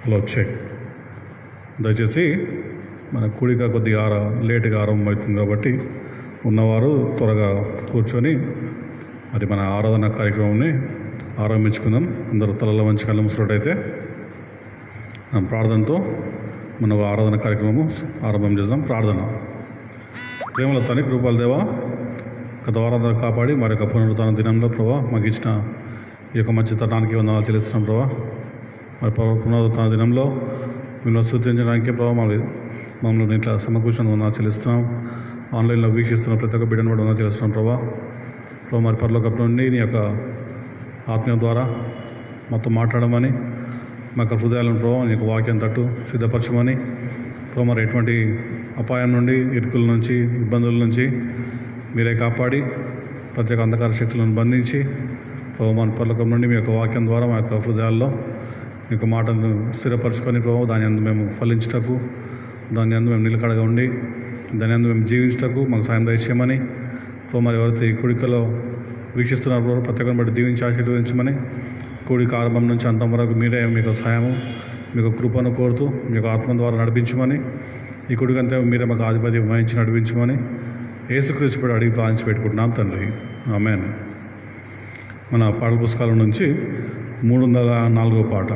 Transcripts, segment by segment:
అలా వచ్చాయి. దయచేసి మన కూడిక కొద్దిగా లేటుగా ఆరంభం అవుతుంది కాబట్టి ఉన్నవారు త్వరగా కూర్చొని మరి మన ఆరాధన కార్యక్రమాన్ని ఆరంభించుకుందాం. అందరూ తలలో మంచి కళ్ళు మూసినట్టయితే ప్రార్థనతో మన ఆరాధన కార్యక్రమము ఆరంభం చేద్దాం. ప్రార్థన. ప్రేమల తండ్రి, కృపల దేవా, గత వారాంతా కాపాడి మరి యొక్క పునరుత్థాన దినంలో ప్రభా మాకు ఇచ్చిన ఈ యొక్క మంచి తరుణానికి వందనాలు చెల్లిస్తున్నాం ప్రభా. మరి పునరుత్థాన దినంలో మిమ్మల్ని స్తుతించడానికి ప్రభావ మమ్మల్ని ఇట్లా సమకూర్చొని వందనాలు చెల్లిస్తున్నాం. ఆన్లైన్లో వీక్షిస్తున్న ప్రతి ఒక్క బిడ్డను కూడా వందనాలు చెల్లిస్తున్నాం ప్రభా. మరి పరలోకపు నుండి నీ యొక్క ఆత్మీయ ద్వారా మొత్తం మాట్లాడమని, మా యొక్క హృదయాలను ప్రభావ నీ యొక్క వాక్యం తట్టు సిద్ధపరచమని ప్రభావ మరి ఎటువంటి అపాయం నుండి, ఇరుకుల నుంచి, ఇబ్బందుల నుంచి మీరే కాపాడి ప్రత్యేక అంధకార శక్తులను బంధించి ప్రభావ మన పరలోకం నుండి మీ యొక్క వాక్యం ద్వారా మా యొక్క హృదయాల్లో మీ యొక్క మాటను స్థిరపరచుకొని ప్రభావ దాని అందు మేము ఫలించటకు, దాని అందు మేము నిలకడగా ఉండి దాని అందు మేము జీవించటకు మాకు సాయం దయచేయమని ప్రభావ మరి ఎవరైతే ఈ కూడికలో వీక్షిస్తున్నారు ప్రతి ఒక్కరిని బట్టి దీవించి ఆశీర్వదించమని, కూడిక ఆరంభం నుంచి అంతం వరకు మీరే మీకు సహాయము, మీకు కృపను కోరుతూ మీ యొక్క ఆత్మ ద్వారా నడిపించమని, ఈ కూడికంతా మీరే మాకు ఆధిపత్యం వహించి నడిపించమని యేసుక్రీస్తు కూడా అడిగి ప్రార్థించి పెట్టుకుంటున్నాం తండ్రి. ఆమేన్. మన పాటల పుస్తకాల నుంచి 304వ పాట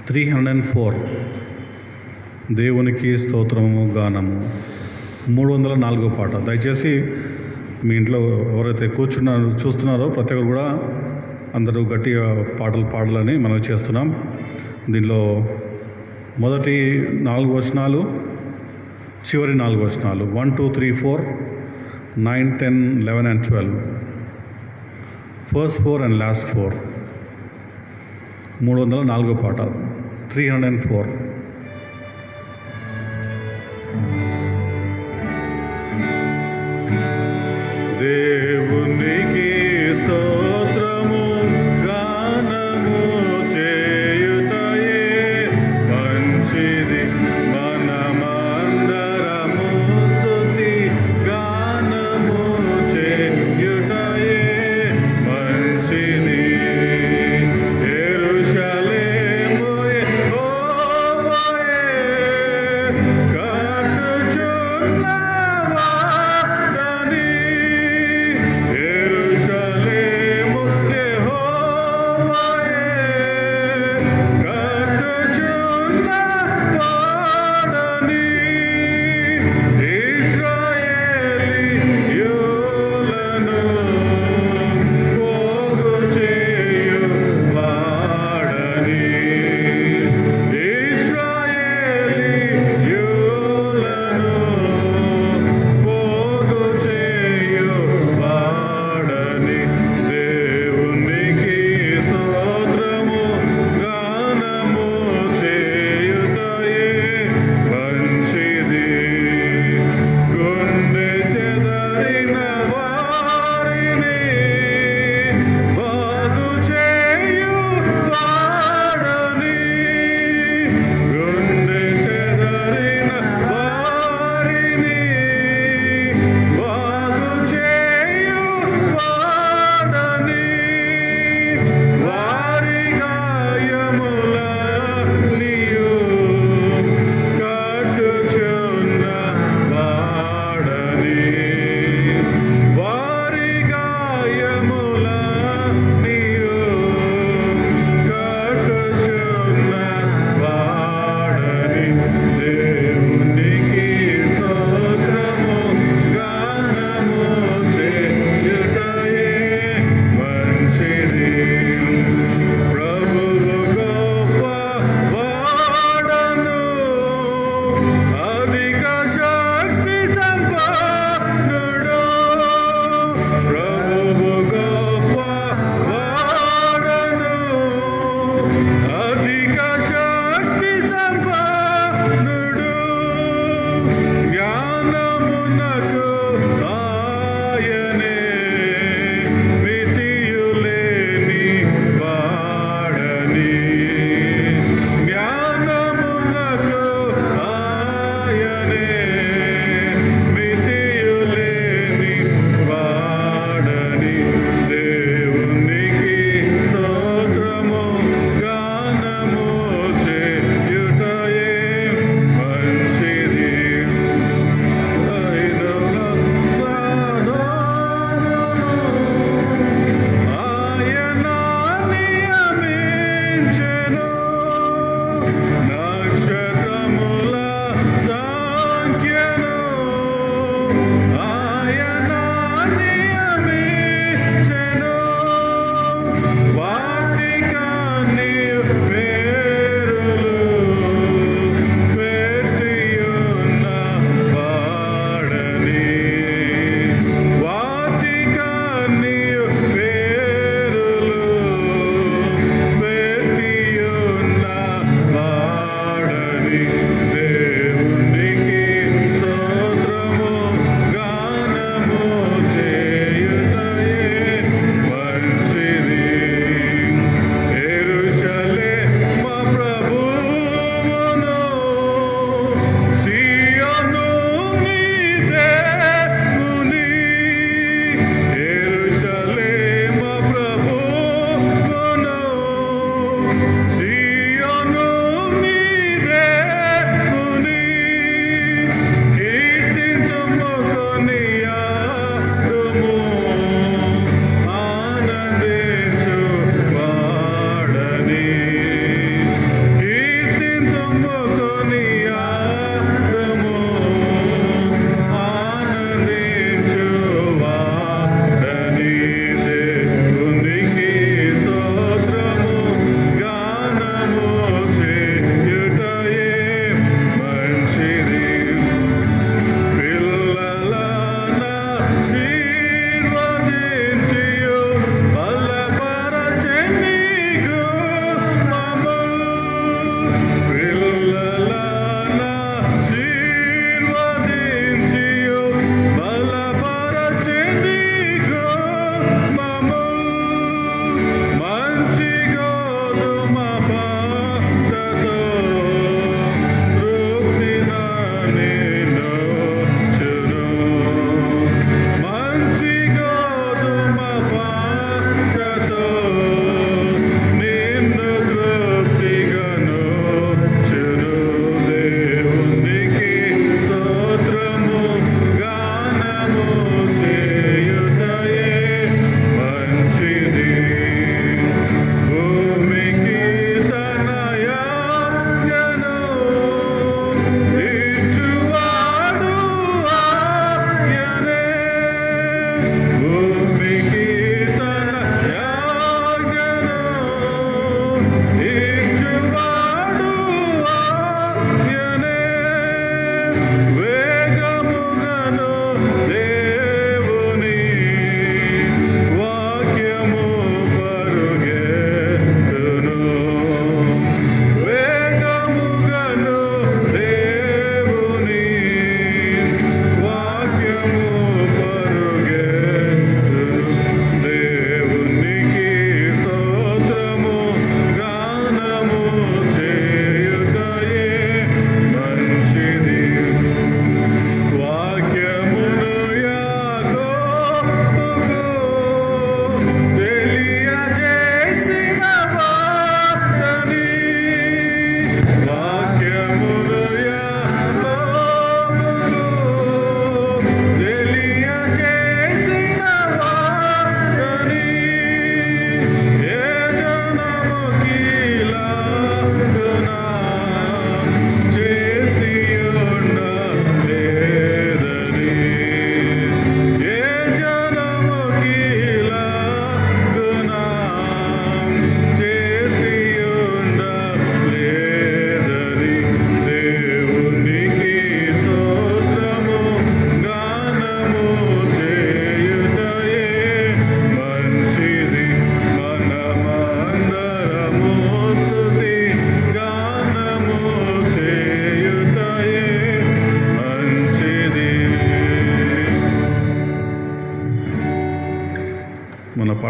304 దేవునికి స్తోత్రము గానము. 304వ పాట. దయచేసి మీ ఇంట్లో ఎవరైతే చూస్తున్నారో ప్రతి ఒక్కరు కూడా అందరూ గట్టిగా పాటలు పాడాలని మనం చేస్తున్నాం. దీనిలో మొదటి 4 వచనాలు, చివరి 4 వచనాలు 1, 2, 3, 4, 9, 10, 11 and 12. First 4 and last 4. 304వ పాట 304. దేవునికి స్తోత్రము గానము చేయుటయే మంచిది, మనమందరము స్తుతి గానము చేయుటయే మంచిది. యెరూషలేము యెహోవా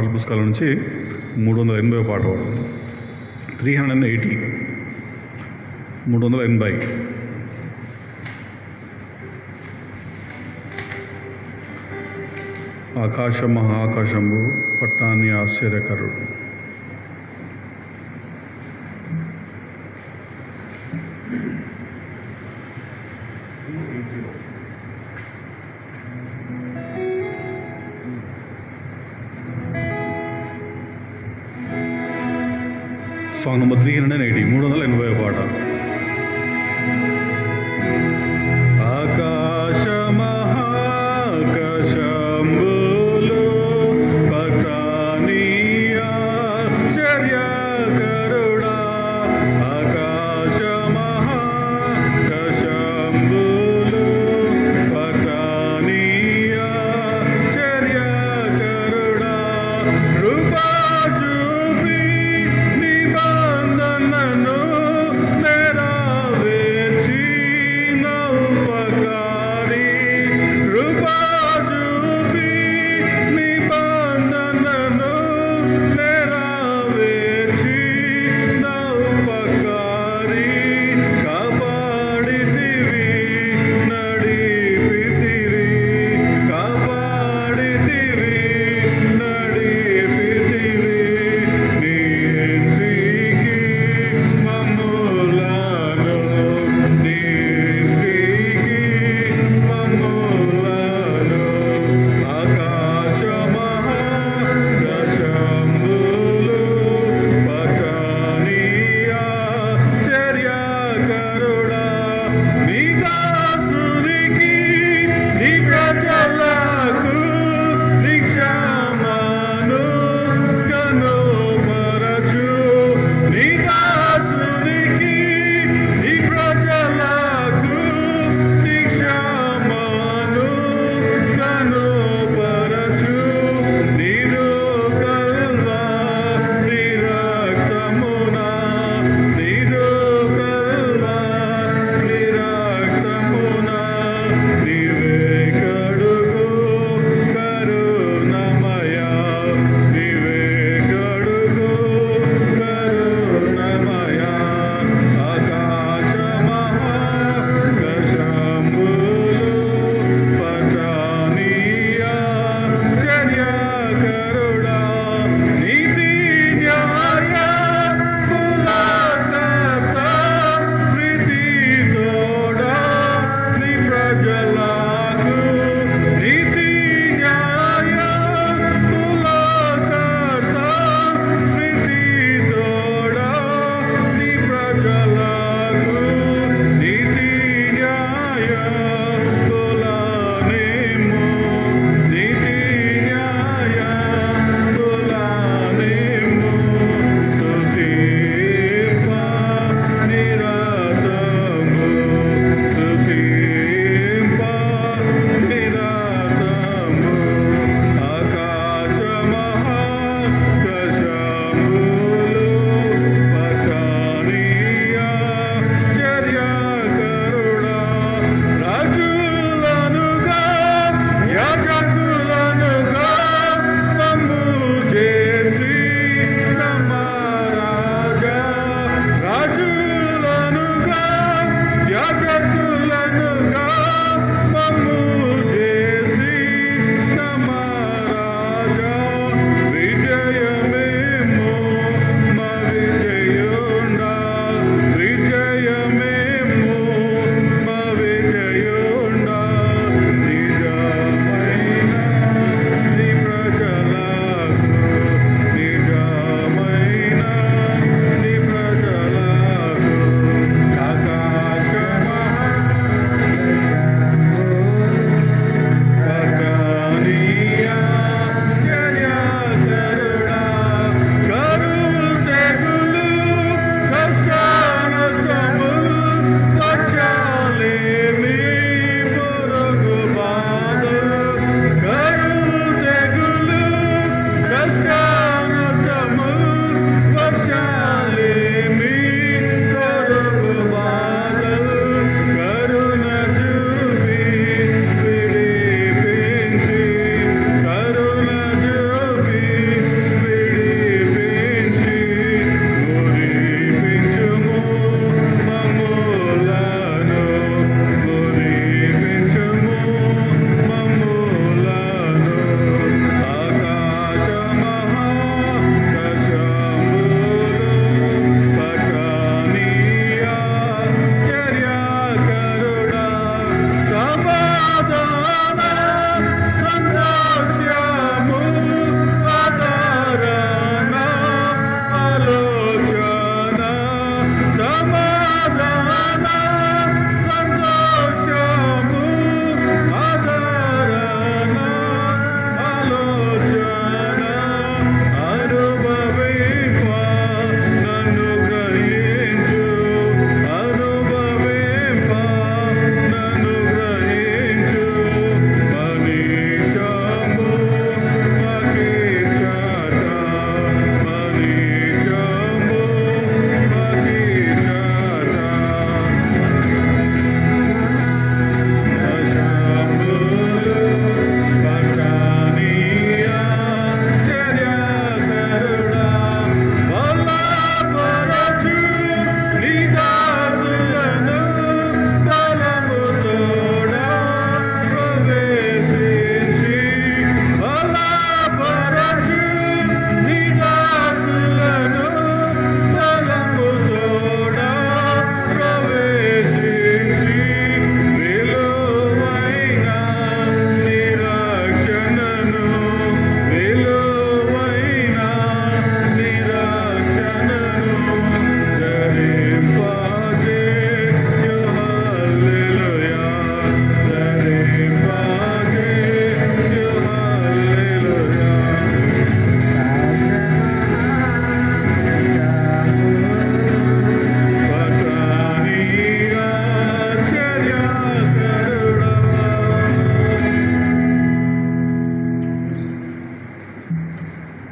పాటల పుస్తకాల నుంచి 380 పాట 380 380. ఆకాశం మహాకాశంబు పట్టాన్ని ఆశ్చర్యకరుడు. సాంగ్ నెంబర్ 380 380 పాట. ఆకాశ మహాకాశంబులు పట్టాని ఆశ్చర్యకరుడా. ఆకాశ మహాకాశంబులు పట్టాని ఆశ్చర్యకరుడా. కృపా చూపి నిబంధనను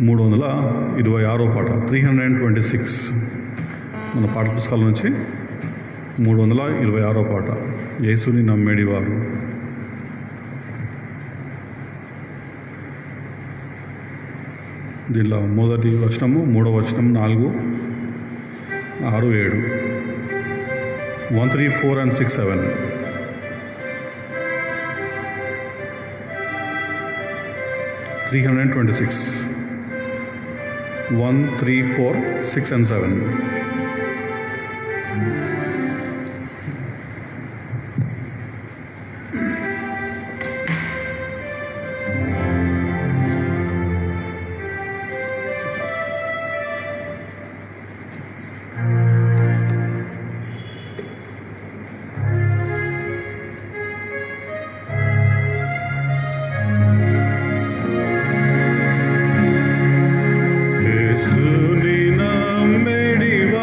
326 పాట 326 మన పాఠ పుస్తకాల నుంచి 326 పాట యేసుని నమ్మేడివారు. దీనిలో మొదటి వచనము, మూడవ వచనం, 4, 6, 7, 1, 3, 4 and 6, 7. (326) 1, 3, 4, 6 and 7. యేసుని నమ్మేడివారు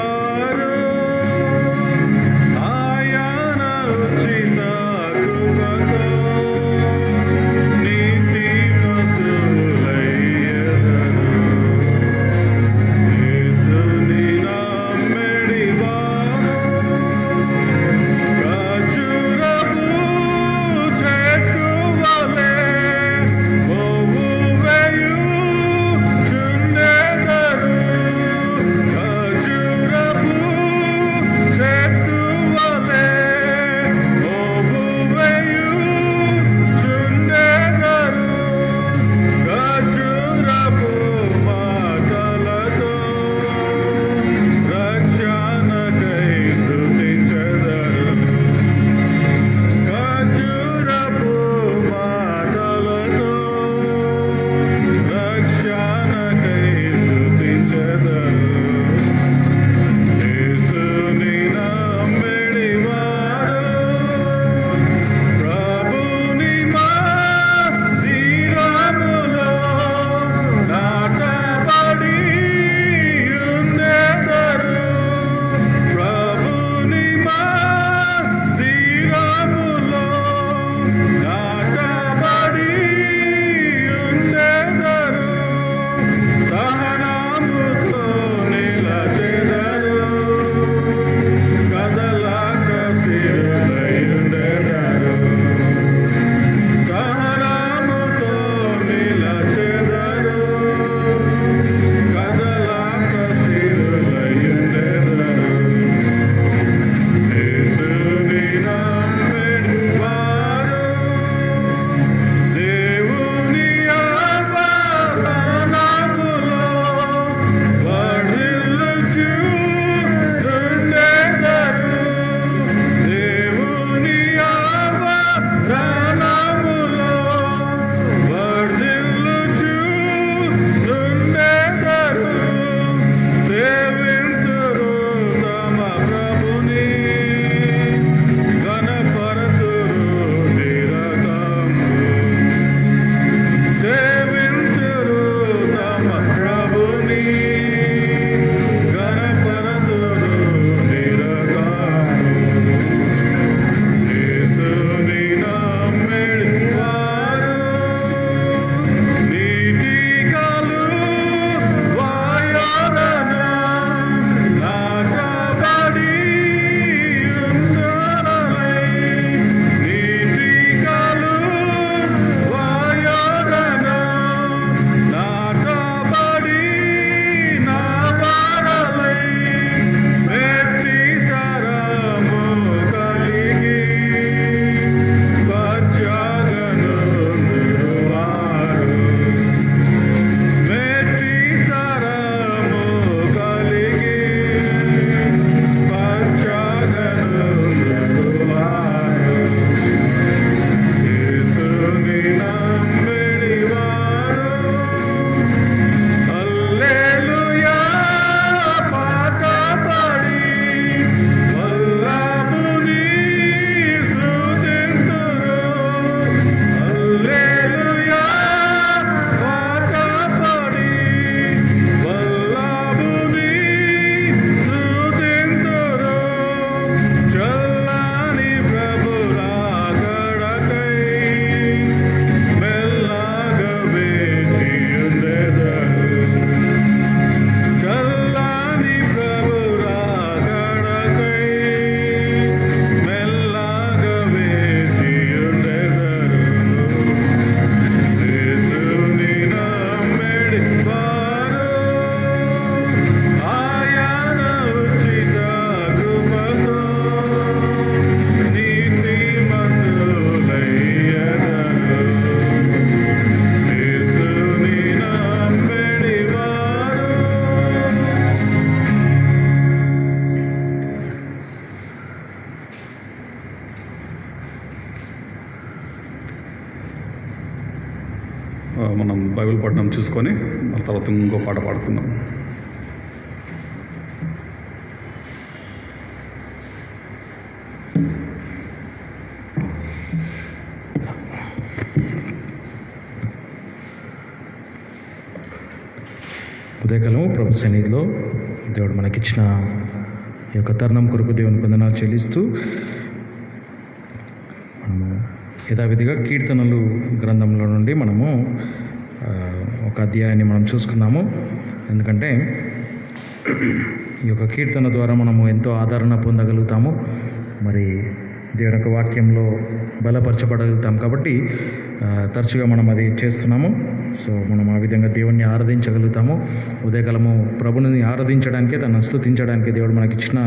మనం బైబిల్ పఠనం చూసుకొని మన తర్వాత ఇంకో పాట పాడుకుందాం. ఉదయకాలం ప్రభు సన్నిధిలో దేవుడు మనకిచ్చిన ఈ యొక్క తరుణం కొరకు దేవుని వందనాలు చెల్లిస్తూ మనము యథావిధిగా కీర్తనలు గ్రంథంలో నుండి మనము ఒక అధ్యాయాన్ని మనం చూసుకుందాము. ఎందుకంటే ఈ యొక్క కీర్తన ద్వారా మనము ఎంతో ఆదరణ పొందగలుగుతాము, మరి దేవుని యొక్క వాక్యంలో బలపరచబడగలుగుతాం. కాబట్టి తరచుగా మనం అది చేస్తున్నాము. సో మనం ఆ విధంగా దేవుణ్ణి ఆరాధించగలుగుతాము. ఉదయకాలము ప్రభుని ఆరాధించడానికే, తనను స్తుతించడానికి దేవుడు మనకిచ్చిన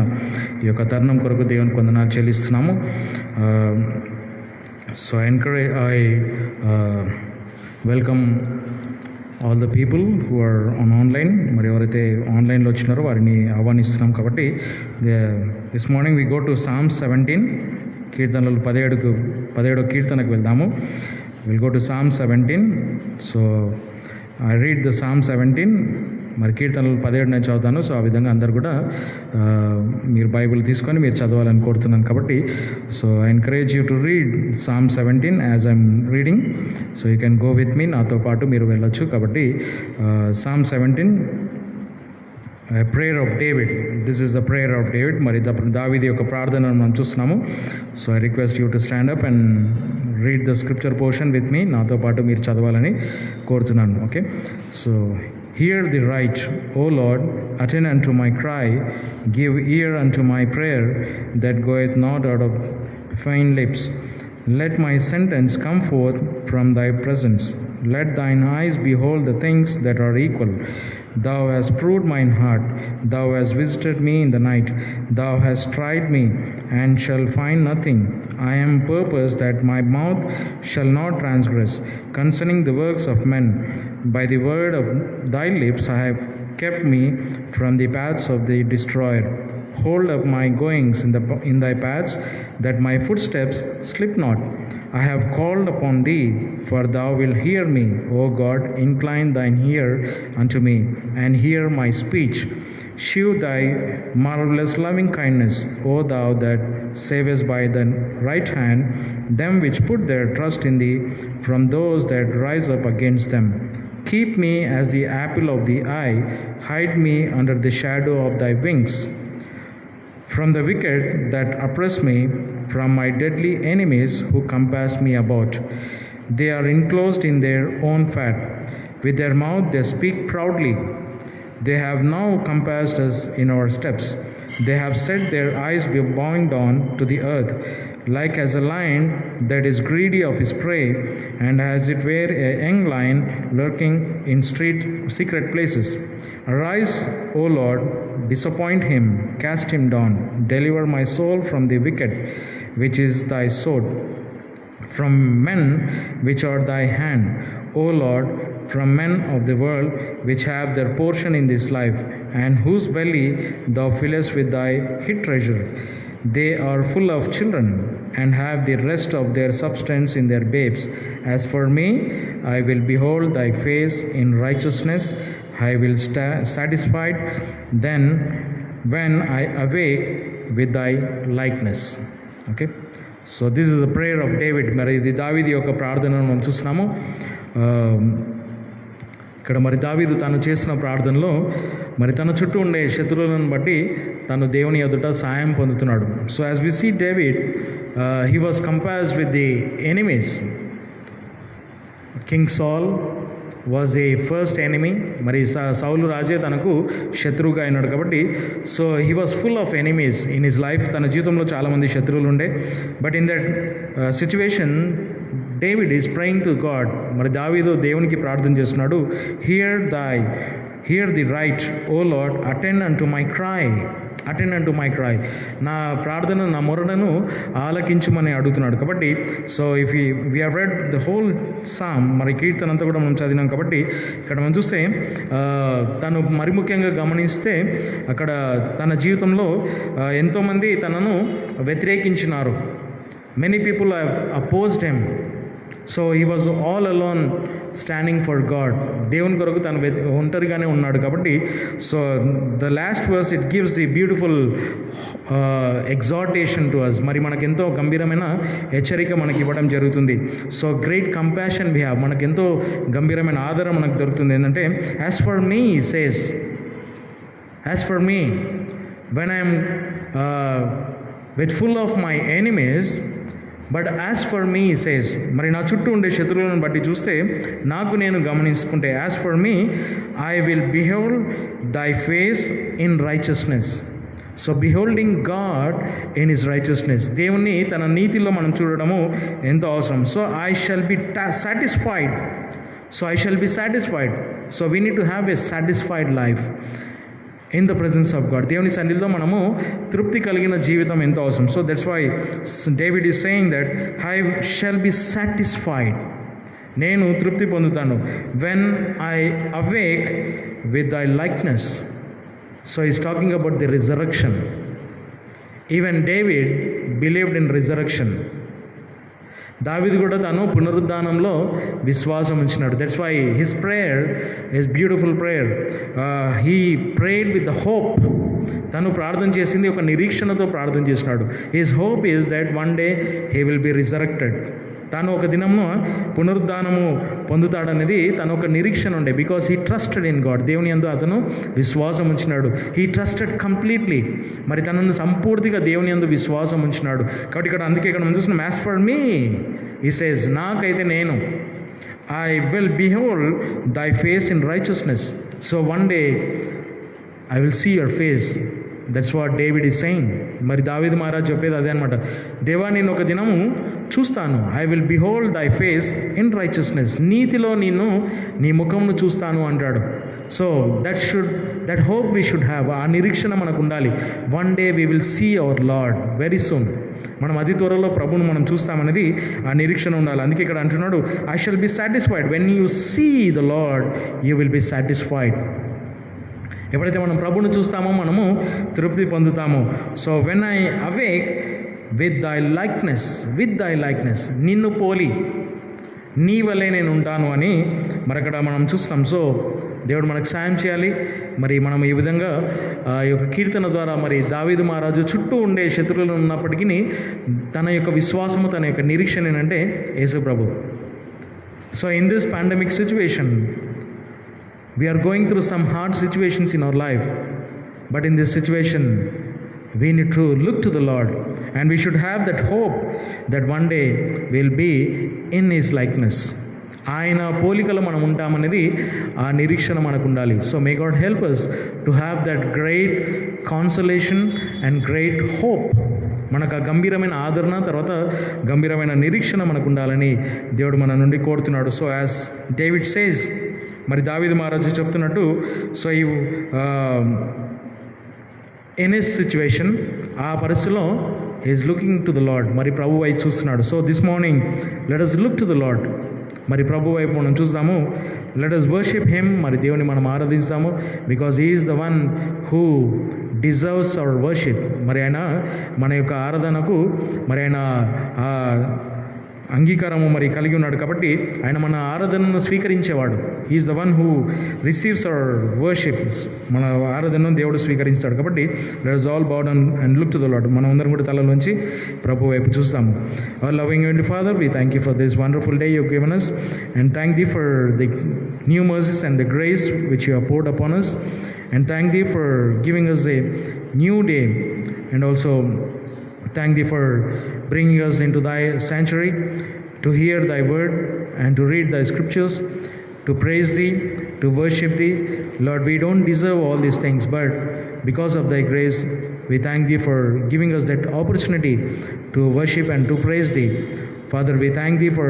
ఈ యొక్క తరుణం కొరకు దేవునికి వందనాలు చెల్లిస్తున్నాము. So I welcome all the people who are online. మరి ఎవరైతే ఆన్లైన్లో వచ్చినారో వారిని ఆహ్వానిస్తున్నాం. కాబట్టి this morning we go to Psalm 17. కీర్తనలు 17వ కీర్తనకు వెళ్దాము. Will go to Psalm 17. So I read the Psalm 17. మరి కీర్తనలు 17 నేను చదువుతాను. సో ఆ విధంగా అందరు కూడా మీరు బైబిల్ తీసుకొని మీరు చదవాలని కోరుతున్నాను. కాబట్టి so I encourage you to read Psalm 17 as I'm reading. So you can go with me, నాతో పాటు మీరు వెళ్ళొచ్చు. కాబట్టి Psalm 17, a prayer of David. This is the prayer of David. మరి దావీదు యొక్క ప్రార్థనను మనం చూస్తున్నాము. So I request you to stand up and read the scripture portion with me, నాతో పాటు మీరు చదవాలని కోరుతున్నాను. Okay. So hear the right, O Lord, attend unto my cry, give ear unto my prayer that goeth not out of fine lips. Let my sentence come forth from thy presence. Let thine eyes behold the things that are equal. Thou hast proved mine heart. Thou hast visited me in the night. Thou hast tried me, and shall find nothing. I am purpose that my mouth shall not transgress concerning the works of men. By the word of thy lips I have kept me from the paths of the destroyer. Hold up my goings in thy paths, that my footsteps slip not. I have called upon thee, for thou wilt hear me. O God, incline thine ear unto me, and hear my speech. Shew thy marvelous loving kindness, O thou that savest by the right hand them which put their trust in thee, from those that rise up against them. Keep me as the apple of the eye, hide me under the shadow of thy wings. From the wicked that oppress me, from my deadly enemies who compass me about. They are enclosed in their own fat. With their mouth they speak proudly. They have now compassed us in our steps. They have set their eyes bowing down to the earth, like as a lion that is greedy of his prey, and as it were a young lion lurking in secret places. Arise, O Lord, disappoint him, cast him down. Deliver my soul from the wicked, which is thy sword, from men which are thy hand. O Lord, from men of the world, which have their portion in this life, and whose belly thou fillest with thy hid treasure. They are full of children, and have the rest of their substance in their babes. As for me, I will behold thy face in righteousness. I will satisfied then when I awake with thy likeness. Okay. So this is the prayer of David. మరి ఇది దావీదు యొక్క ప్రార్థనను మనం చూస్తున్నాము. ఇక్కడ మరి దావీదు తాను చేసిన ప్రార్థనలో మరి తన చుట్టూ ఉండే శత్రువులను బట్టి తను దేవుని ఎదుట సాయం పొందుతున్నాడు. So as we see David, he was compared with the enemies. King Saul was a first enemy. మరి సౌలు రాజే తనకు శత్రువుగా అయినాడు. కాబట్టి so he was full of enemies in his life. తన జీవితంలో చాలామంది శత్రువులు ఉండే. But in that situation David is praying to God. మరి దావీదు దేవునికి ప్రార్థన చేస్తున్నాడు. Hear the right, O Lord, attend unto my cry. Attend unto my cry. నా ప్రార్థన, నా మొరను ఆలకించుమని అడుగుతున్నాడు. కాబట్టి so if we have read the whole psalm, మరి కీర్తన అంతా కూడా మనం చదివినాం. కాబట్టి ఇక్కడ మనం చూస్తే తను మరి ముఖ్యంగా గమనిస్తే అక్కడ తన జీవితంలో ఎంతోమంది తనను వ్యతిరేకించినారు. Many people have opposed him. So he was all alone standing for God. దేవుని కొరకు తను ఒంటరిగానే ఉన్నాడు కాబట్టి so the last verse it gives the beautiful exhortation to us. మరి మనకెంతో గంభీరమైన హెచ్చరిక మనకి ఇవ్వడం జరుగుతుంది. So great compassion we have, మనకెంతో గంభీరమైన ఆదరణ మనకు దొరుకుతుంది. ఏంటంటే as for me says, as for me when I'm with full of my enemies, but as for me says, మరి నా చుట్టూ ఉండే శత్రువులను బట్టి చూస్తే నాకు నేను గమనించుకుంటే as for me I will behold thy face in righteousness. So beholding God in his righteousness, దేవుణ్ణి తన నీతిలో మనం చూడడము ఎంతో అవసరం. So I shall be satisfied, so I shall be satisfied. So we need to have a satisfied life in the presence of God. దేవుని సన్నిధిలో మనము తృప్తి కలిగిన జీవితం ఎంతో అవసరం. So that's why David is saying that I shall be satisfied, నేను తృప్తి పొందుతాను. When I awake with thy likeness. So is talking about the resurrection. Even David believed in resurrection. Daveedu కూడా తాను పునరుద్ధానంలో విశ్వాసం ఉంచినాడు. That's why his prayer his beautiful prayer. He prayed with the hope. తను ప్రార్థన చేసింది ఒక నిరీక్షణతో ప్రార్థన చేసినాడు. His hope is that one day he will be resurrected. తాను ఒక దినము పునరుద్ధానము పొందుతాడనేది తను ఒక నిరీక్షణ ఉండే. Because he trusted in God, దేవుని యందు అతను విశ్వాసం ఉంచినాడు. హీ ట్రస్టెడ్ కంప్లీట్లీ, మరి తనను సంపూర్తిగా దేవుని యందు విశ్వాసం ఉంచినాడు. కాబట్టి అందుకే ఇక్కడ మనం చూస్తున్నాం as for me he says, నాకైతే నేను I will behold thy face in righteousness. So one day I will see your face. That's what David is saying. మరి దావీదు మహారాజ్ చెప్పేది అదే అనమాట. దేవా నేను ఒక దినము చూస్తాను, I will behold thy face in righteousness, నీతిలో నేను నీ ముఖంను చూస్తాను అంటాడు. So that hope we should have, ఆ నిరీక్షణ మనకు ఉండాలి. One day we will see our Lord very soon. మనం అతి త్వరలో ప్రభువును మనం చూస్తామనేది ఆ నిరీక్షణ ఉండాలి. అందుకే ఇక్కడ అంటున్నాడు I shall be satisfied. When you see the Lord you will be satisfied. ఎప్పుడైతే మనం ప్రభువును చూస్తామో మనము తృప్తి పొందుతాము. So when I awake with thy likeness, నిన్ను పోలి నీ వల్లే నేను ఉంటాను అని మరి అక్కడ మనం చూస్తాం. సో దేవుడు మనకు సాయం చేయాలి. మరి మనం ఈ విధంగా ఈ యొక్క కీర్తన ద్వారా మరి దావీదు మహారాజు చుట్టూ ఉండే శత్రువులు ఉన్నప్పటికీ తన యొక్క విశ్వాసము, తన యొక్క నిరీక్షణ ఏంటంటే యేసు ప్రభు. So in this pandemic situation we are going through some hard situations in our life, but in this situation we need to look to the Lord, and we should have that hope that one day we'll be in his likeness. ఆయన పోలికలో మనం ఉంటామనేది ఆ నిరీక్షణ మనకు ఉండాలి. So may God help us to have that great consolation and great hope. మనకు ఆ గంభీరమైన ఆదరణ, తర్వాత గంభీరమైన నిరీక్షణ మనకు ఉండాలని దేవుడు మన నుండి కోరుతున్నాడు. సో యాజ్ డేవిడ్ సేస్, మరి దావీదు మహారాజు చెప్తున్నట్టు, సో ఈ ఇన్ హిస్ సిచ్యువేషన్, ఆ పరిస్థితిలో is looking to the Lord, మరి ప్రభు వైపు చూస్తున్నాడు. So this morning let us look to the Lord. మరి ప్రభు వైపు మనం చూద్దాము. Let us worship him. మరి దేవుని మనం ఆరాధిస్తాము. Because he is the one who deserves our worship. మరి ఆయన మన యొక్క ఆరాధనకు మరి ఆయన అంగీకారము మరి కలిగి ఉన్నాడు. కాబట్టి ఆయన మన ఆరాధనను స్వీకరించేవాడు. Is the one who receives our worship. మన ఆరాధనను దేవుడు స్వీకరిస్తాడు. కాబట్టి let us all bow down and look to the Lord. మనం అందరం కూడా తలలోంచి ప్రభు వైపు చూస్తాము. Our loving heavenly father, we thank you for this wonderful day you have given us, and thank thee for the new mercies and the grace which you have poured upon us, and thank thee for giving us a new day, and also thank thee for bringing us into thy sanctuary to hear thy word and to read thy scriptures, to praise thee, to worship thee. Lord, we don't deserve all these things, but because of thy grace, we thank thee for giving us that opportunity to worship and to praise thee. Father, we thank thee for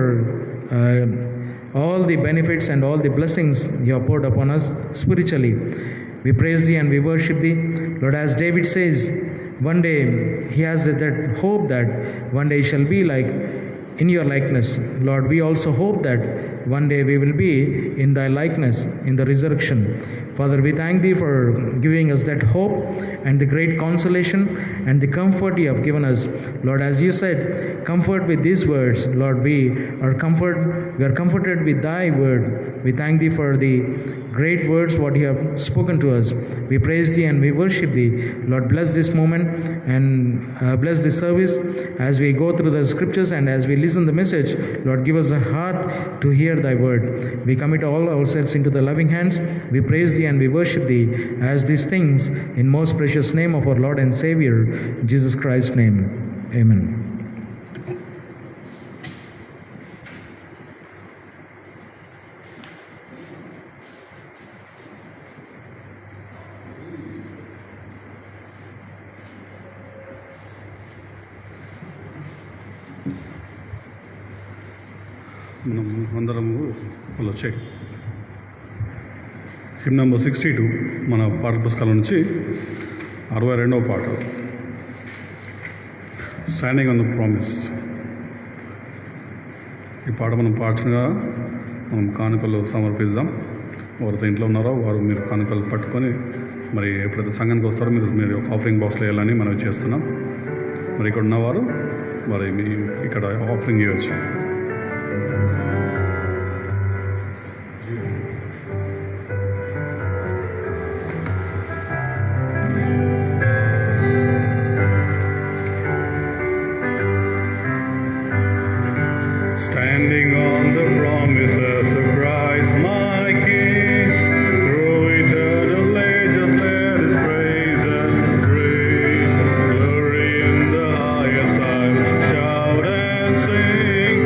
all the benefits and all the blessings you have poured upon us spiritually. We praise thee and we worship thee. Lord, as David says, one day he has that hope that one day he shall be like in your likeness. Lord, we also hope that one day we will be in thy likeness in the resurrection. Father, we thank thee for giving us that hope and the great consolation and the comfort you have given us. Lord, as you said, comfort with these words. Lord, we are comforted with thy word. We thank thee for the great words what you have spoken to us. We praise thee and we worship thee. Lord, bless this moment and bless this service as we go through the scriptures and as we listen the message. Lord, give us a heart to hear thy word. We commit all ourselves into the loving hands. We praise thee and we worship thee as these things in most precious name of our Lord and Savior, Jesus Christ's name. Amen. మనం అందరము వాళ్ళు check him number 62 మన పాఠ పుస్తకాల నుంచి 62వ పాట standing on the promise. ఈ పాట మనం పాటగా మనం కానుకలు సమర్పిద్దాం. ఎవరైతే ఇంట్లో ఉన్నారో వారు మీరు కానుకలు పట్టుకొని మరి ఎప్పుడైతే సంఘానికి వస్తారో మీరు ఒక ఆఫరింగ్ బాక్స్లో వేయాలని మనం చేస్తున్నాం. మరి ఇక్కడ ఉన్నవారు మరి మీ ఇక్కడ ఆఫరింగ్ ఇవ్వచ్చు. Standing on the promises of Christ my King, through eternal ages let His praises ring. Glory in the highest, I shout and sing.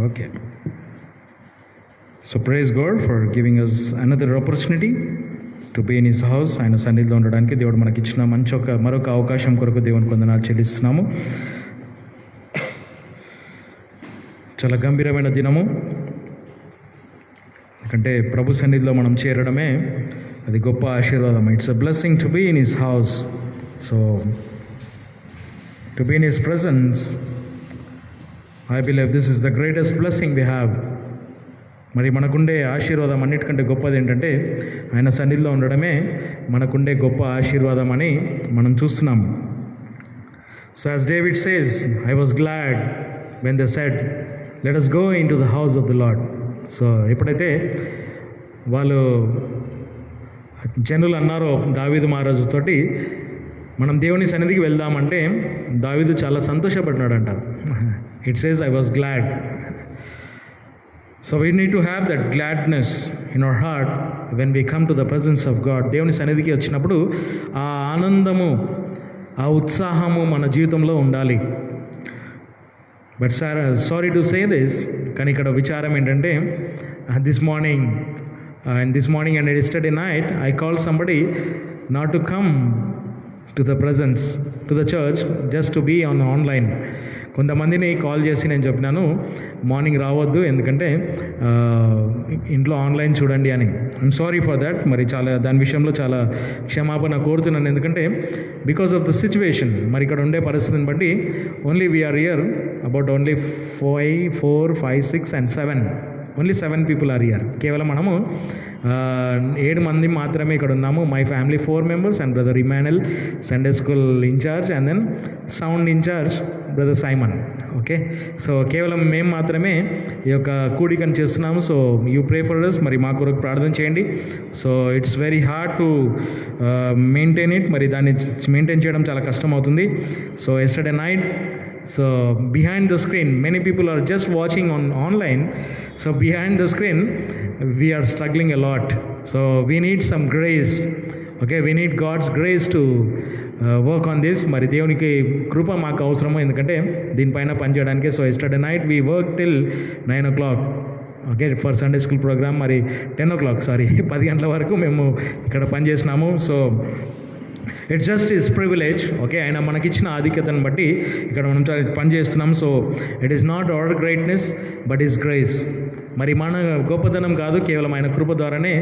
Okay. So praise God for giving us another opportunity to be in His house. ఆయన సన్నిధిలో ఉండడానికి దేవుడు మనకి ఇచ్చిన మరొక అవకాశం కొరకు దేవునికి వందనాలు చెల్లిస్తున్నాము. చాలా గంభీరమైన దినము, ఎందుకంటే ప్రభు సన్నిధిలో మనం చేరడమే అది గొప్ప ఆశీర్వాదం. It's a blessing to be in his house. So to be in his presence, I believe this is the greatest blessing we have. మరి మనకుండే ఆశీర్వాదం అన్నిటికంటే గొప్పది ఏంటంటే ఆయన సన్నిధిలో ఉండడమే మనకుండే గొప్ప ఆశీర్వాదం అని మనం చూస్తున్నాం. So as David says, I was glad when they said let us go into the house of the Lord. So ఎప్పుడైతే వాళ్ళు జనులు అన్నారో దావీదు మహారాజుతోటి మనం దేవుని సన్నిధికి వెళ్దామంటే దావీదు చాలా సంతోషపడినాడంట. It says I was glad. So we need to have that gladness in our heart when we come to the presence of God. దేవుని సన్నిధికి వచ్చినప్పుడు ఆ ఆనందము, ఆ ఉత్సాహము మన జీవితంలో ఉండాలి. But sorry to say this, కానీ ఇక్కడ విచారం ఏంటంటే this morning and yesterday night I called somebody not to come to the presence, to the church, just to be on online. కొంతమందిని కాల్ చేసి నేను చెప్పినాను మార్నింగ్ రావద్దు, ఎందుకంటే ఇంట్లో ఆన్లైన్ చూడండి అని. I'm sorry for that. మరి చాలా దాని విషయంలో చాలా క్షమాపణ కోరుతున్నాను, ఎందుకంటే బికాస్ ఆఫ్ ద సిచ్యువేషన్, మరి ఇక్కడ ఉండే పరిస్థితిని బట్టి only we're here about only 4, 5, 6 and 7. Only 7 people are here. కేవలం మనము 7 మంది మాత్రమే ఇక్కడ ఉన్నాము. My family 4 members and brother Emmanuel, Sunday school incharge, and then sound incharge brother Simon. Okay, so కేవలం మేము మాత్రమే ఈ యొక్క కూడికను చేస్తున్నాము. So you pray for us, మరి మా కొరకు ప్రార్థన చేయండి. So it's very hard to maintain it. మరి దాన్ని మెయింటైన్ చేయడం చాలా కష్టం అవుతుంది. So yesterday night, so behind the screen many people are just watching online. So behind the screen we are struggling a lot. So we need some grace. Okay, we need God's grace to work on this. మరి దేవునికి కృప మాకు అవసరము, ఎందుకంటే దీనిపైన పనిచేయడానికి. So yesterday night we worked till 9 o'clock. Okay, for Sunday school programme. మరి 10 o'clock, 10 గంటల వరకు మేము ఇక్కడ పనిచేసినాము. So it's just is privilege. Okay, ఆయన మనకిచ్చిన ఆధిక్యతను బట్టి ఇక్కడ మనం పనిచేస్తున్నాం. So it is not our greatness but is grace. మరి మన గొప్పతనం కాదు, కేవలం ఆయన కృప ద్వారానే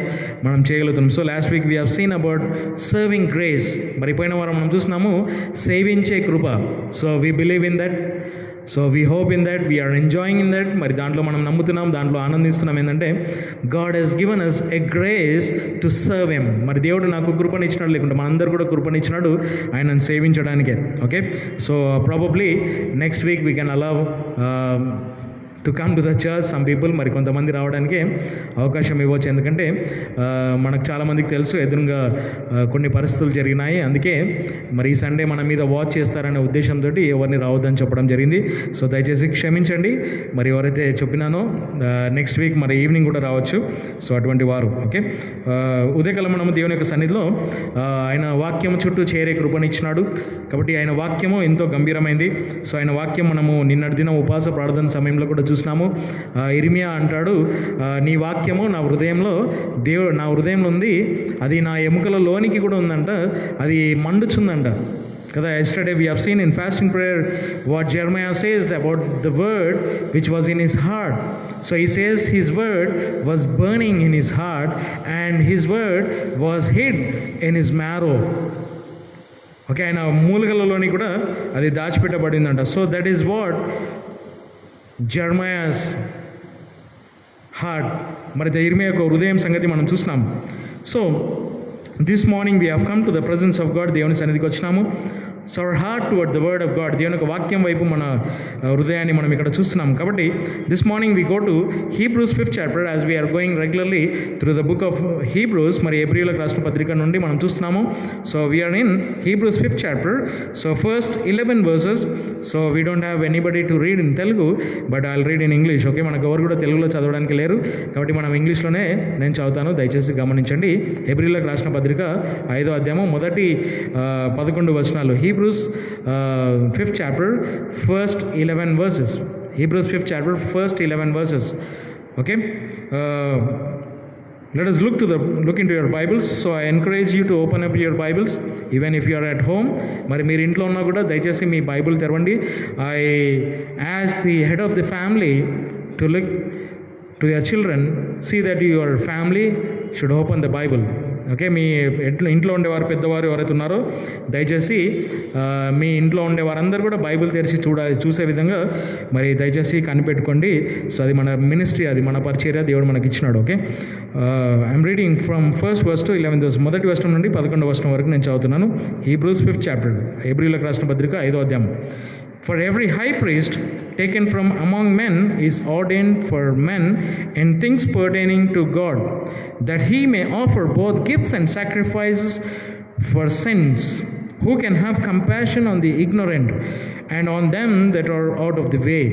మనం చేయగలుగుతున్నాం. So last week we have seen about serving grace. మరి పోయిన వారం మనం చూస్తున్నాము సేవించే కృప. So we believe in that. So we hope in that, we're enjoying in that. మరి దాంట్లో మనం నమ్ముతున్నాం, దాంట్లో ఆనందిస్తున్నాం. ఏంటంటే God has given us a grace to serve him. మరి దేవుడు నాకు కృపనిచ్చినాడు, లేకుంటే మనందరూ కూడా కృపనిచ్చినాడు ఆయనను సేవించడానికే. Okay, so probably next week we can allow to come to the church some people. మరి కొంతమంది రావడానికి అవకాశం ఇవ్వచ్చు, ఎందుకంటే మనకు చాలామందికి తెలుసు ఎదురుగా కొన్ని పరిస్థితులు జరిగినాయి. అందుకే మరి ఈ సండే మన మీద వాచ్ చేస్తారనే ఉద్దేశంతో ఎవరిని రావద్దని చెప్పడం జరిగింది. సో దయచేసి క్షమించండి. మరి ఎవరైతే చెప్పినానో నెక్స్ట్ వీక్ మరి ఈవినింగ్ కూడా రావచ్చు. సో అటువంటి వారు. ఓకే, ఉదయకాలం మనము దేవుని యొక్క సన్నిధిలో ఆయన వాక్యం చుట్టూ చేరే కృపనిచ్చినాడు. కాబట్టి ఆయన వాక్యము ఎంతో గంభీరమైంది. సో ఆయన వాక్యం మనము నిన్నటి దినం ఉపవాస ప్రార్థన సమయంలో కూడా చూసినాము. ఇర్మియా అంటాడు, నీ వాక్యము నా హృదయంలో నా హృదయంలో ఉంది, అది నా ఎముకల లోనికి కూడా ఉందంట, అది మండుచుందంట కదా. yesterday we have seen in fasting prayer what Jeremiah says about the word which was in his heart. So he says his word was burning in his heart and his word was hid in his marrow. Okay, ఆయన మూలికలలోని కూడా అది దాచిపెట్టబడిందంట. So that is what Jeremiah's heart. మరి ఇర్మియా యొక్క హృదయం సంగతి మనం చూస్తున్నాం. So this morning we have come to the presence of God. దేవుని సన్నిధికి వచ్చినాము. So our heart toward the word of God, దేవుని యొక్క వాక్యం వైపు మన హృదయాన్ని మనం ఇక్కడ చూస్తున్నాం. కాబట్టి this morning we go to Hebrews 5th chapter as we're going regularly through the book of Hebrews. మరి హెబ్రీయులకు రాసిన పత్రిక నుండి మనం చూస్తున్నాము. So we're in Hebrews 5th chapter. So first 11 verses. So we don't have anybody to read in Telugu, but I'll read in English. Okay, మనకు ఎవరు కూడా తెలుగులో చదవడానికి లేరు, కాబట్టి మనం ఇంగ్లీష్లోనే నేను చదువుతాను, దయచేసి గమనించండి. హెబ్రీయులకు రాసిన పత్రిక 5వ అధ్యాయం మొదటి 11 వచనాలు. Hebrews 5th chapter, first 11 verses. Hebrews 5th chapter, first 11 verses. Okay, let us look into your Bibles. So I encourage you to open up your Bibles, even if you are at home. మరి మీరు ఇంట్లో ఉన్నా కూడా దయచేసి మీ Bible తెరవండి. I ask the head of the family to look to your children, see that your family should open the Bible. Okay, మీ ఇంట్లో ఉండేవారు పెద్దవారు ఎవరైతే ఉన్నారో దయచేసి మీ ఇంట్లో ఉండే వారందరూ కూడా బైబిల్ తెరిచి చూసే విధంగా మరి దయచేసి కనిపెట్టుకోండి. సో అది మన మినిస్ట్రీ, అది మన పరిచర్య, దేవుడు మనకి ఇచ్చినాడు. Okay, I'm reading from first verse to 11th verse, మొదటి వచనం నుండి 11వ వచనం వరకు నేను చదువుతున్నాను. హీబ్రూస్ 5th chapter, హెబ్రీయులకు రాసిన పత్రిక 5వ అధ్యాయం. For every high priest taken from among men is ordained for men in things pertaining to God, that he may offer both gifts and sacrifices for sins, who can have compassion on the ignorant and on them that are out of the way,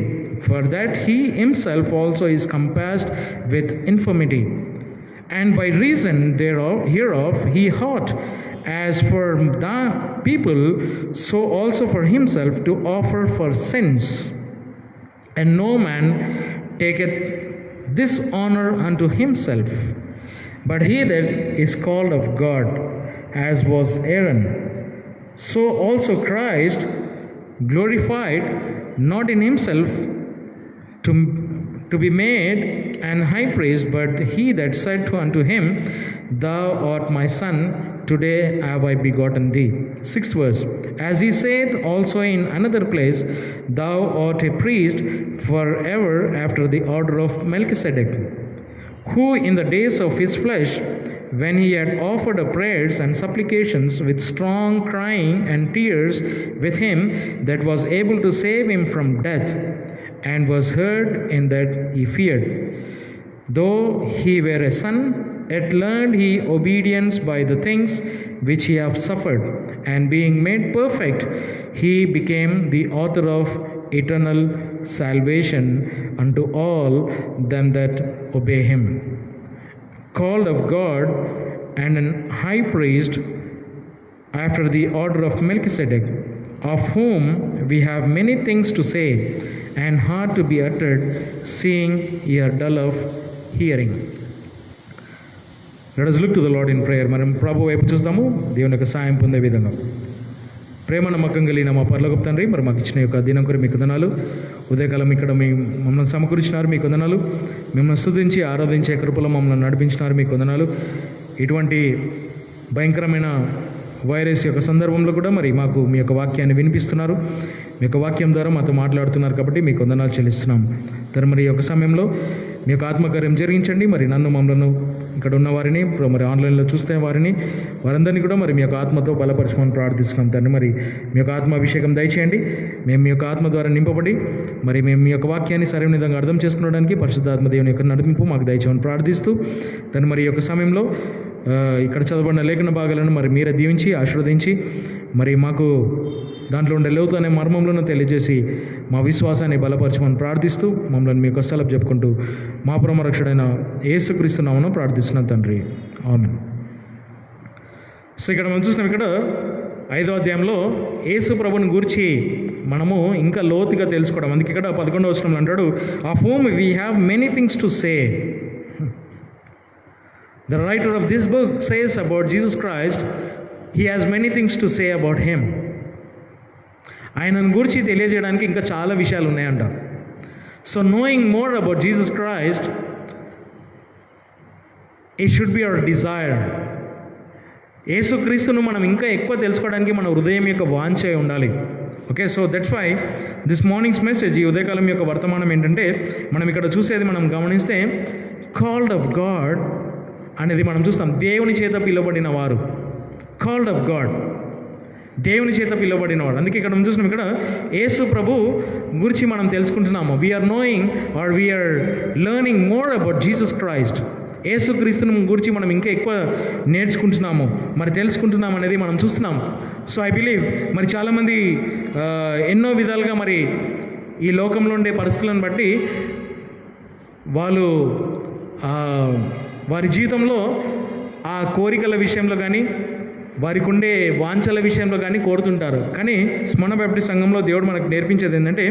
for that he himself also is compassed with infirmity. And by reason hereof he ought, as for the people, so also for himself, to offer for sins. And no man taketh this honor unto himself, but he that is called of God, as was Aaron. So also Christ glorified not in himself to be made an high priest, but he that said unto him, Thou art my son, today have I begotten thee. 6th verse, as he saith also in another place, Thou art a priest forever after the order of Melchizedek, who in the days of his flesh, when he had offered up prayers and supplications with strong crying and tears with him that was able to save him from death, and was heard in that he feared. Though he were a son, yet learned he obedience by the things which he hath suffered, and being made perfect, he became the author of eternal salvation unto all them that obey him. Called of God and an high priest after the order of Melchizedek, of whom we have many things to say and hard to be uttered, seeing ye are dull of hearing. Let us look to the Lord in prayer. మనం ప్రభు వైపు చూస్తాము, దేవుని యొక్క సాయం పొందే విధంగా. ప్రేమ నమ్మకం కలిగిన మా పరలోకపు తండ్రి, మరి మాకు ఇచ్చిన యొక్క దినం కొరకు మీకు వందనాలు. ఉదయకాలం ఇక్కడ మమ్మల్ని సమకూర్చినారు, మీకు వందనాలు. మిమ్మల్ని స్తుతించి ఆరాధించే కృపలో మమ్మల్ని నడిపించినారు, మీకు వందనాలు. ఇటువంటి భయంకరమైన వైరస్ యొక్క సందర్భంలో కూడా మరి మాకు మీ యొక్క వాక్యాన్ని వినిపిస్తున్నారు, మీ యొక్క వాక్యం ద్వారా మాతో మాట్లాడుతున్నారు కాబట్టి మీకు వందనాలు చెల్లిస్తున్నాం. మరి మరి ఈ యొక్క సమయంలో మీ యొక్క ఆత్మకార్యం జరిగించండి. మరి నన్ను మమ్మల్ని ఇక్కడ ఉన్న వారిని మరి ఆన్లైన్లో చూస్తే వారందరినీ కూడా మరి మీ యొక్క ఆత్మతో బలపరచమని ప్రార్థిస్తున్నాం తండ్రి. మరి మీ యొక్క ఆత్మాభిషేకం దయచేయండి. మేము మీ యొక్క ఆత్మ ద్వారా నింపబడి మరి మేము మీ యొక్క వాక్యాన్ని సరైన విధంగా అర్థం చేసుకోవడానికి పరిశుద్ధాత్మ దేవుని యొక్క నడిపింపు మాకు దయచేయమని ప్రార్థిస్తూ తండ్రి మరి ఈ యొక్క సమయంలో ఇక్కడ చదవబడిన లేఖన భాగాలను మరి మీరే దీవించి ఆశీర్వదించి మరి మాకు దాంట్లో ఉండే లోతు అనే మర్మంలోనూ తెలియజేసి మా విశ్వాసాన్ని బలపరచమని ప్రార్థిస్తూ మమ్మల్ని మీకు వస్తాలకు చెప్పుకుంటూ మా పరమరక్షుడైన యేసుక్రీస్తు నామమున ప్రార్థిస్తున్నాం తండ్రి, ఆమేన్. సో ఇక్కడ మనం చూసినాం, ఇక్కడ 5వ అధ్యాయంలో యేసు ప్రభుని గురించి మనము ఇంకా లోతుగా తెలుసుకోవడం. అందుకే ఇక్కడ 11వ వచనంలో అంటాడు, of whom we have many things to say. The writer of this book says about Jesus Christ, he has many things to say about him. ఆయనను గురించి తెలియజేయడానికి ఇంకా చాలా విషయాలు ఉన్నాయంట. So knowing more about Jesus Christ, it should be hour Dzire. యేసుక్రీస్తును మనం ఇంకా ఎక్కువ తెలుసుకోవడానికి మన హృదయం యొక్క వాంఛ ఉండాలి. Okay, so that's why this morning's message, ఈ ఉదయకాలం యొక్క వర్తమానం ఏంటంటే, మనం ఇక్కడ చూసేది మనం గమనిస్తే కాల్డ్ ఆఫ్ గాడ్ అనేది మనం చూస్తాం. దేవుని చేత పిలువబడిన వారు, కాల్డ్ ఆఫ్ గాడ్, దేవుని చేత పిలువబడినవాడు. అందుకే ఇక్కడ మనం చూసినాం, ఇక్కడ యేసు ప్రభు గురించి మనం తెలుసుకుంటున్నాము. We're knowing or we're learning more about Jesus Christ. యేసుక్రీస్తుని గురించి మనం ఇంకా ఎక్కువ నేర్చుకుంటున్నాము, మరి తెలుసుకుంటున్నాం అనేది మనం చూస్తున్నాం. సో ఐ బిలీవ్ మరి చాలామంది ఎన్నో విధాలుగా మరి ఈ లోకంలో ఉండే పరిస్థితులను బట్టి వాళ్ళు వారి జీవితంలో ఆ కోరికల విషయంలో కానీ, వారికి ఉండే వాంఛల విషయంలో కానీ కోరుతుంటారు. కానీ స్మరణ బ్యాప్టిస్ట్ సంఘంలో దేవుడు మనకు నేర్పించేది ఏంటంటే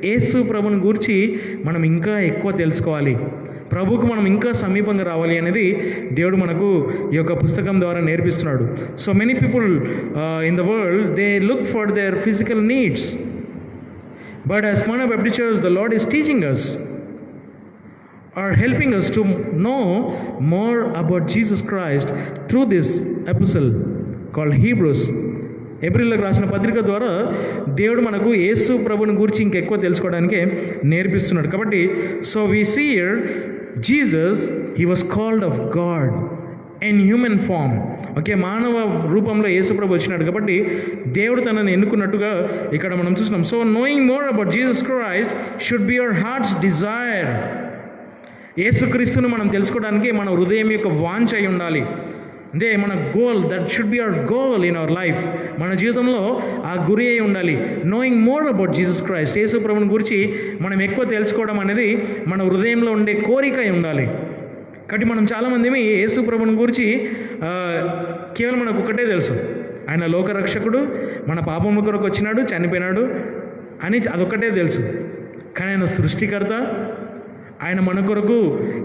యేసు ప్రభుని గురించి మనం ఇంకా ఎక్కువ తెలుసుకోవాలి, ప్రభువుకు మనం ఇంకా సమీపంగా రావాలి అనేది దేవుడు మనకు ఈ యొక్క పుస్తకం ద్వారా నేర్పిస్తున్నాడు. So many people in the world they look for their physical needs, but as Smarana Baptist church the Lord is teaching us, are helping us to know more about Jesus Christ through this epistle called Hebrews. ఏప్రిల్లోకి రాసిన పత్రిక ద్వారా దేవుడు మనకు యేసు ప్రభుని గురించి ఇంకెక్కువ తెలుసుకోవడానికి నేర్పిస్తున్నాడు. కాబట్టి so we see here Jesus he was called of God in human form. Okay, మానవ రూపంలో యేసు ప్రభు వచ్చినాడు కాబట్టి దేవుడు తనని ఎన్నుకున్నట్టుగా ఇక్కడ మనం చూస్తున్నాం. So knowing more about Jesus Christ should be your heart's desire. యేసుక్రీస్తును మనం తెలుసుకోవడానికి మన హృదయం యొక్క వాంఛ అయి ఉండాలి. అంటే మన goal, that should be our goal in our life. మన జీవితంలో ఆ గురి అయి ఉండాలి. Knowing more about Jesus Christ, Yesu ప్రభుని గురించి మనం ఎక్కువ తెలుసుకోవడం అనేది మన హృదయంలో ఉండే కోరిక అయి ఉండాలి. కాబట్టి మనం చాలామంది యేసు ప్రభుని గురించి కేవలం మనకు ఒకటే తెలుసు, ఆయన లోకరక్షకుడు, మన పాపముల కొరకు వచ్చినాడు, చనిపోయినాడు అని అదొక్కటే తెలుసు. కానీ ఆయన సృష్టికర్త, ఆయన మన కొరకు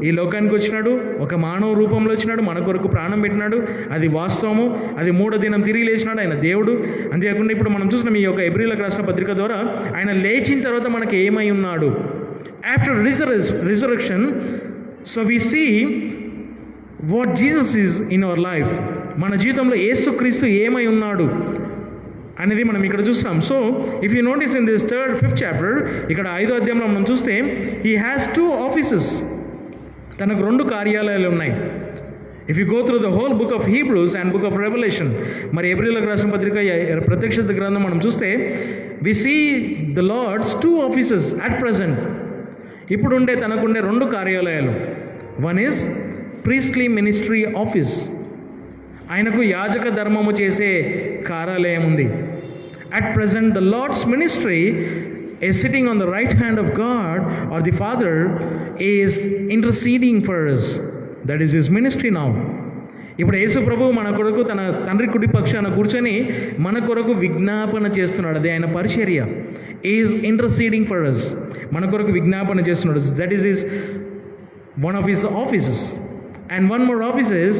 ఈ లోకానికి వచ్చినాడు, ఒక మానవ రూపంలో వచ్చినాడు, మన కొరకు ప్రాణం పెట్టినాడు, అది వాస్తవము. అది 3వ దినం తిరిగి లేచినాడు, ఆయన దేవుడు. అంతేకాకుండా ఇప్పుడు మనం చూసినాం ఈ యొక్క ఏప్రిల్లోకి రాసిన పత్రిక ద్వారా ఆయన లేచిన తర్వాత మనకి ఏమై ఉన్నాడు. After resurrection, so we see what Jesus is in our life. మన జీవితంలో యేసుక్రీస్తు ఏమై ఉన్నాడు అనేది మనం ఇక్కడ చూస్తాం. So if you notice in this 5th chapter, ఇక్కడ 5వ అధ్యాయంలో మనం చూస్తే హీ హ్యాస్ 2 ఆఫీసెస్, తనకు 2 కార్యాలయాలు ఉన్నాయి. If you go through the whole book of Hebrews and book of Revelation, మరి ఏప్రిల్లోకి రాసిన పత్రిక ప్రత్యక్షత గ్రంథం మనం చూస్తే we see the Lord's 2 offices at present. ఇప్పుడుండే తనకుండే 2 కార్యాలయాలు. One is priestly ministry office, ఆయనకు యాజక ధర్మము చేసే కార్యాలయం ఉంది. At present the Lord's ministry is sitting on the right hand of God or the Father is interceding for us. That is his ministry now. ఇప్పుడు యేసు ప్రభు మన కొరకు తన తండ్రి కుడి పక్షాన కూర్చొని మన కొరకు విజ్ఞాపన చేస్తున్నాడు. అది ఆయన పరిచర్య. ఈజ్ ఇంటర్సీడింగ్ ఫర్ us, మన కొరకు విజ్ఞాపన చేస్తున్నాడు. That is his one of his offices. And one more office is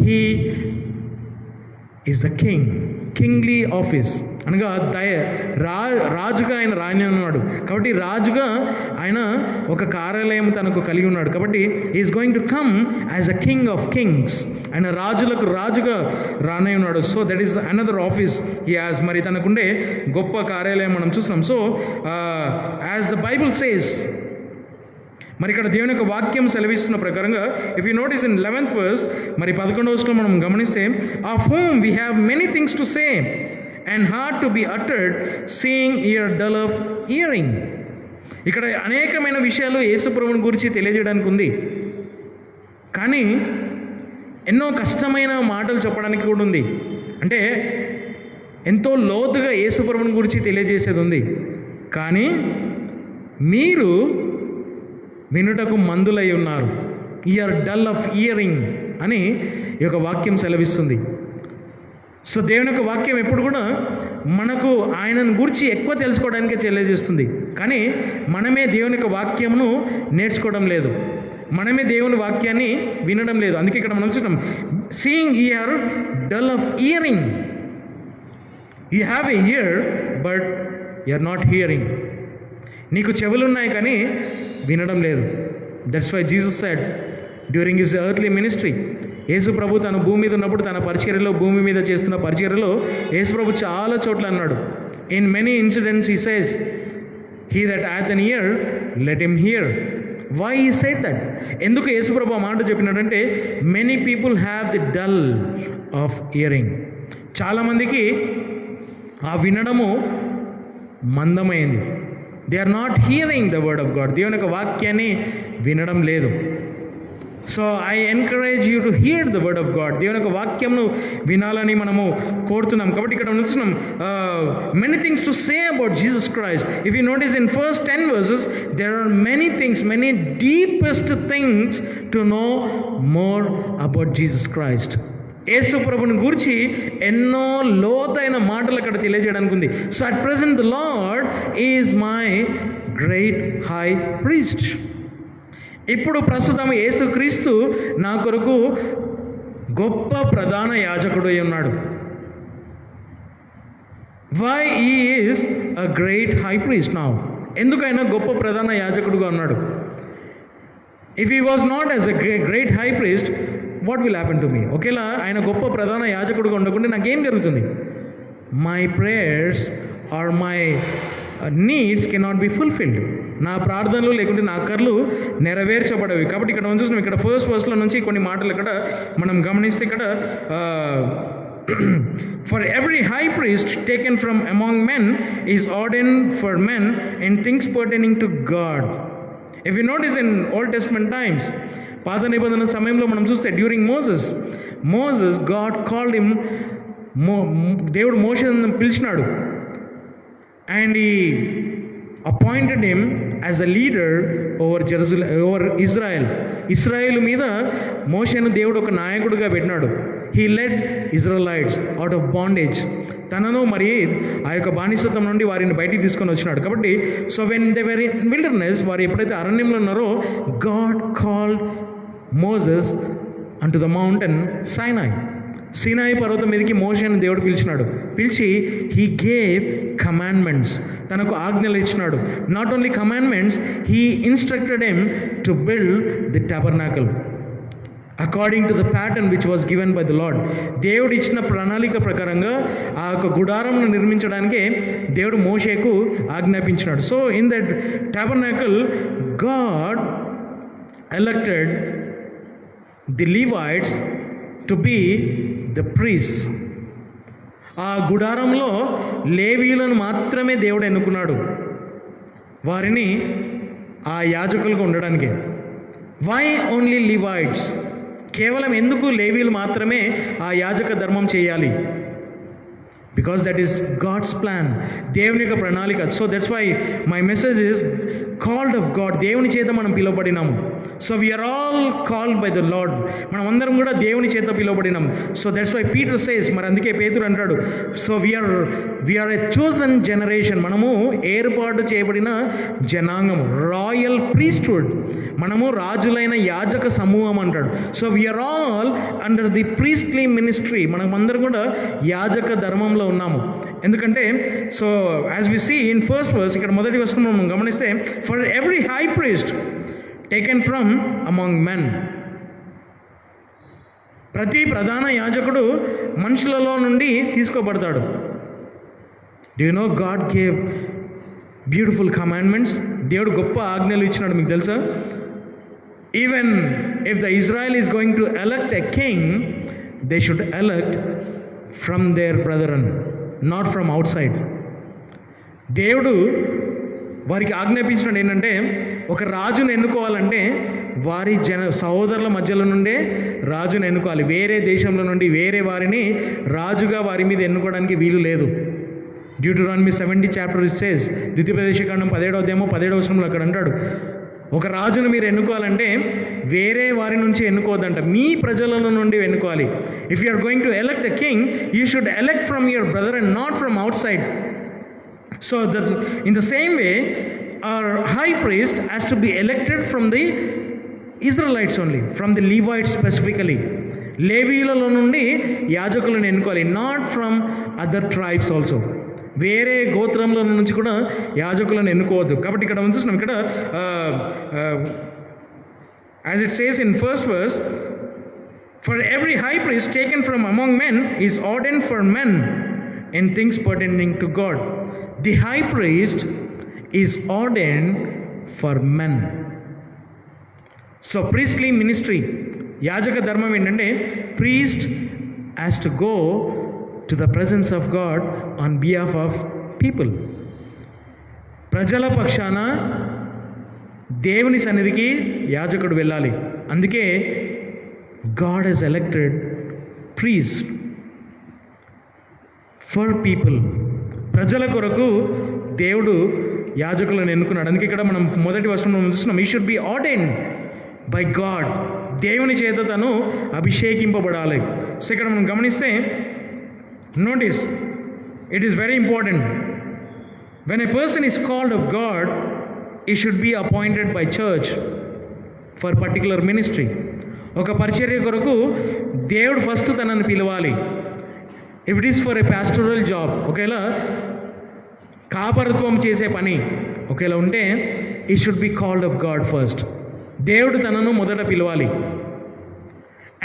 he is the king, kingly office అనగా రాజుగా ఆయన రాని ఉన్నాడు. కాబట్టి రాజుగా ఆయన ఒక కార్యాలయం తనకు కలిగి ఉన్నాడు. కాబట్టి is going to come as a king of Kings. ఆయన రాజులకు రాజుగా రానై ఉన్నాడు. So that is another office he has. మరి తనకుండే గొప్ప కార్యాలయం మనం చూస్తున్నాం. So as the Bible says, మరి ఇక్కడ దేవుని యొక్క వాక్యం సెలవిస్తున్న ప్రకారంగా if you notice in 11th verse, మరి 11వ వచనంలో మనం గమనిస్తే of whom we have many things to say and heart to be uttered seeing ear dull of hearing. ఇక్కడ అనేకమైన విషయాలు యేసు ప్రభువుని గురించి తెలియజేయడానికి ఉంది, కానీ ఎన్నో కష్టమైన మాటలు చెప్పడానికి కూడా ఉంది. అంటే ఎంతో లోతుగా యేసు ప్రభువుని గురించి తెలియజేసేది ఉంది, కానీ మీరు వినుటకు మందులై ఉన్నారు. ఇయర్ డల్ ఆఫ్ ఇయరింగ్ అని ఈ యొక్క వాక్యం సెలవిస్తుంది. సో దేవుని యొక్క వాక్యం ఎప్పుడు కూడా మనకు ఆయనను గురించి ఎక్కువ తెలుసుకోవడానికే తెలియజేస్తుంది, కానీ మనమే దేవుని యొక్క వాక్యమును నేర్చుకోవడం లేదు, మనమే దేవుని వాక్యాన్ని వినడం లేదు. అందుకే ఇక్కడ మనం చూస్తాం seeing ear dull of hearing. You have a ear but you are not hearing. నీకు చెవులున్నాయి కానీ వినడం లేదు. That's why Jesus said during his earthly ministry, Yesu ప్రభు తన భూమి మీద ఉన్నప్పుడు తన పరిచర్యలో, భూమి మీద చేస్తున్న పరిచర్యలో యేసు ప్రభు చాలా చోట్ల అన్నాడు, in many incidents he says he that hath an ear let him hear. Why he said that? ఎందుకు యేసు ప్రభు ఆ మాట చెప్పినాడంటే many people have the dull of hearing. చాలామందికి ఆ వినడము మందమైంది. They are not hearing the word of God. దేవుని యొక్క వాక్యాన్ని వినడం లేదు. So I encourage you to hear the word of God. దేవుని యొక్క వాక్యంను వినాలని మనము కోరుతున్నాం. కాబట్టి ఇక్కడ చూస్తున్నాం many things to say about Jesus Christ. If you notice in first 10 verses there are many things, many deepest things to know more about Jesus Christ. యేసు ప్రభుని గూర్చి ఎన్నో లోతైన మాటలు అక్కడ తెలియజేయడానికి ఉంది. So at present the Lord is my great high priest. ఇప్పుడు ప్రస్తుతం యేసుక్రీస్తు నా కొరకు గొప్ప ప్రధాన యాజకుడు అయి ఉన్నాడు. Why he is a great high priest now? ఎందుకైనా గొప్ప ప్రధాన యాజకుడుగా ఉన్నాడు? If he was not as a great high priest, what will happen to me? ఒకేలా ఆయన గొప్ప ప్రధాన యాజకుడుగా ఉండకుండా నాకేం జరుగుతుంది? My prayers are my needs cannot be fulfilled. నా ప్రార్థనలు లేకుంటే నా కర్లు నెరవేర్చబడవి. కాబట్టి ఇక్కడ మనం చూస్తున్నాం, ఇక్కడ ఫస్ట్ వర్స్లో నుంచి కొన్ని మాటలు ఇక్కడ మనం గమనిస్తే ఇక్కడ for every high priest taken from among men is ordained for men in things pertaining to God. If you notice in Old Testament times, పాత నిబంధన సమయంలో మనం చూస్తే during Moses God called him, దేవుడు మోషేను పిలిచినాడు, అండ్ ఈ appointed him as a leader over Israel మీద మోషేను దేవుడు ఒక నాయకుడిగా పెట్టినాడు. He lead Israelites out of bondage. తనను మరి ఆ యొక్క బానిసత్వం నుండి వారిని బయటికి తీసుకొని వచ్చినాడు. కాబట్టి so when they were in wilderness, వారు ఎప్పుడైతే అరణ్యంలో ఉన్నారో, God called Moses unto the mountain సీనాయి పర్వతం మీదకి మోషేను దేవుడు పిలిచి హీ గేవ్ కమాండ్మెంట్స్, తనకు ఆజ్ఞలు ఇచ్చినాడు. Not only commandments, he instructed him to build the tabernacle according to the pattern which was given by the Lord. దేవుడు ఇచ్చిన ప్రణాళిక ప్రకారంగా ఆ యొక్క గుడారంను నిర్మించడానికే దేవుడు మోషేకు ఆజ్ఞాపించినాడు. So in that tabernacle God elected the Levites to be the priest. ఆ గుడారంలో లేవీయులను మాత్రమే దేవుడు ఎన్నుకున్నాడు, వారిని ఆ యాజకులుగా ఉండడానికి. Why only Levites? కేవలం ఎందుకు లేవీయులు మాత్రమే ఆ యాజక ధర్మం చేయాలి? Because that is God's plan, దేవుని యొక్క ప్రణాళిక. So that's why my message is called of God. దేవుని చేత మనం పిలువబడినాము. So we are all called by the Lord. మనం అందరం కూడా దేవుని చేత పిలువబడినాము. So that's why Peter says, మరి అందుకే పేతురు అంటాడు, so we are a chosen generation. మనము ఏర్పాటు చేయబడిన జనాంగము, రాయల్ ప్రీస్ట్హుడ్. మనము రాజులైన యాజక సమూహం అంటాడు. So we are all under the priestly ministry. మనం అందరం కూడా యాజక ధర్మంలో ఉన్నాము. ఎందుకంటే so as we see in first verse, ఇక్కడ మొదటి వర్స్ మనం గమనిస్తే, for every high priest taken from among men. ప్రతి ప్రధాన యాజకుడు మనుషులలో నుండి తీసుకోబడతాడు. Do you know God gave beautiful commandments. దేవుడు గొప్ప ఆజ్ఞలు ఇచ్చినాడు, మీకు తెలుసా? Even if the Israel is going to elect a king, they should elect from their brethren, not from outside. దేవుడు వారికి ఆజ్ఞాపించినది ఏంటంటే, ఒక రాజును ఎన్నుకోవాలంటే వారి సహోదరుల మధ్యలో నుండే రాజును ఎన్నుకోవాలి. వేరే దేశంలో నుండి వేరే వారిని రాజుగా వారి మీద ఎన్నుకోవడానికి వీలు లేదు. డ్యూటరానమీ 70 చాప్టర్ సేస్, ద్వితీయోపదేశకాండం 17వ అధ్యాయం 17వ వచనంలో అక్కడ అంటాడు, ఒక రాజును మీరు ఎన్నుకోవాలంటే వేరే వారి నుంచి ఎన్నుకోవద్దంట, మీ ప్రజల నుండి ఎన్నుకోవాలి. If you are going to elect a king, you should elect from your brother and not from outside. So in the same way, our high priest has to be elected from the Israelites only, from the Levites specifically. లేవీయులలో నుండి యాజకులను ఎన్నుకోవాలి, not from other tribes also. వేరే గోత్రంలో నుంచి కూడా యాజకులను ఎన్నుకోవద్దు. కాబట్టి ఇక్కడ మనం చూస్తున్నాం, ఇక్కడ as it says in first verse, for every high priest taken from among men is ordained for men in things pertaining to God. The high priest is ordained for men. So priestly ministry, యాజక ధర్మం ఏంటంటే, priest has to go to the presence of God on behalf of people. ప్రజల పక్షాన దేవుని సన్నిధికి యాజకుడు వెళ్ళాలి. అందుకే God has elected priest for people. ప్రజల కొరకు దేవుడు యాజకులను ఎన్నుకున్నాడు. అందుకే ఇక్కడ మనం మొదటి వచనంలో చూస్తున్నాం, he should be ordained by God దేవుని చేత తను అభిషేకింపబడాలి. సో ఇక్కడ మనం గమనిస్తే notice, it is very important. When a person is called of God, he should be appointed by church for particular ministry. ఒక పరిచర్య కొరకు దేవుడు ఫస్ట్ తనని పిలవాలి. If it is for a pastoral job, ఒకవేళ కాపరత్వం చేసే పని ఒకవేళ ఉంటే, he should be called of God first. దేవుడు తనను మొదట పిలవాలి.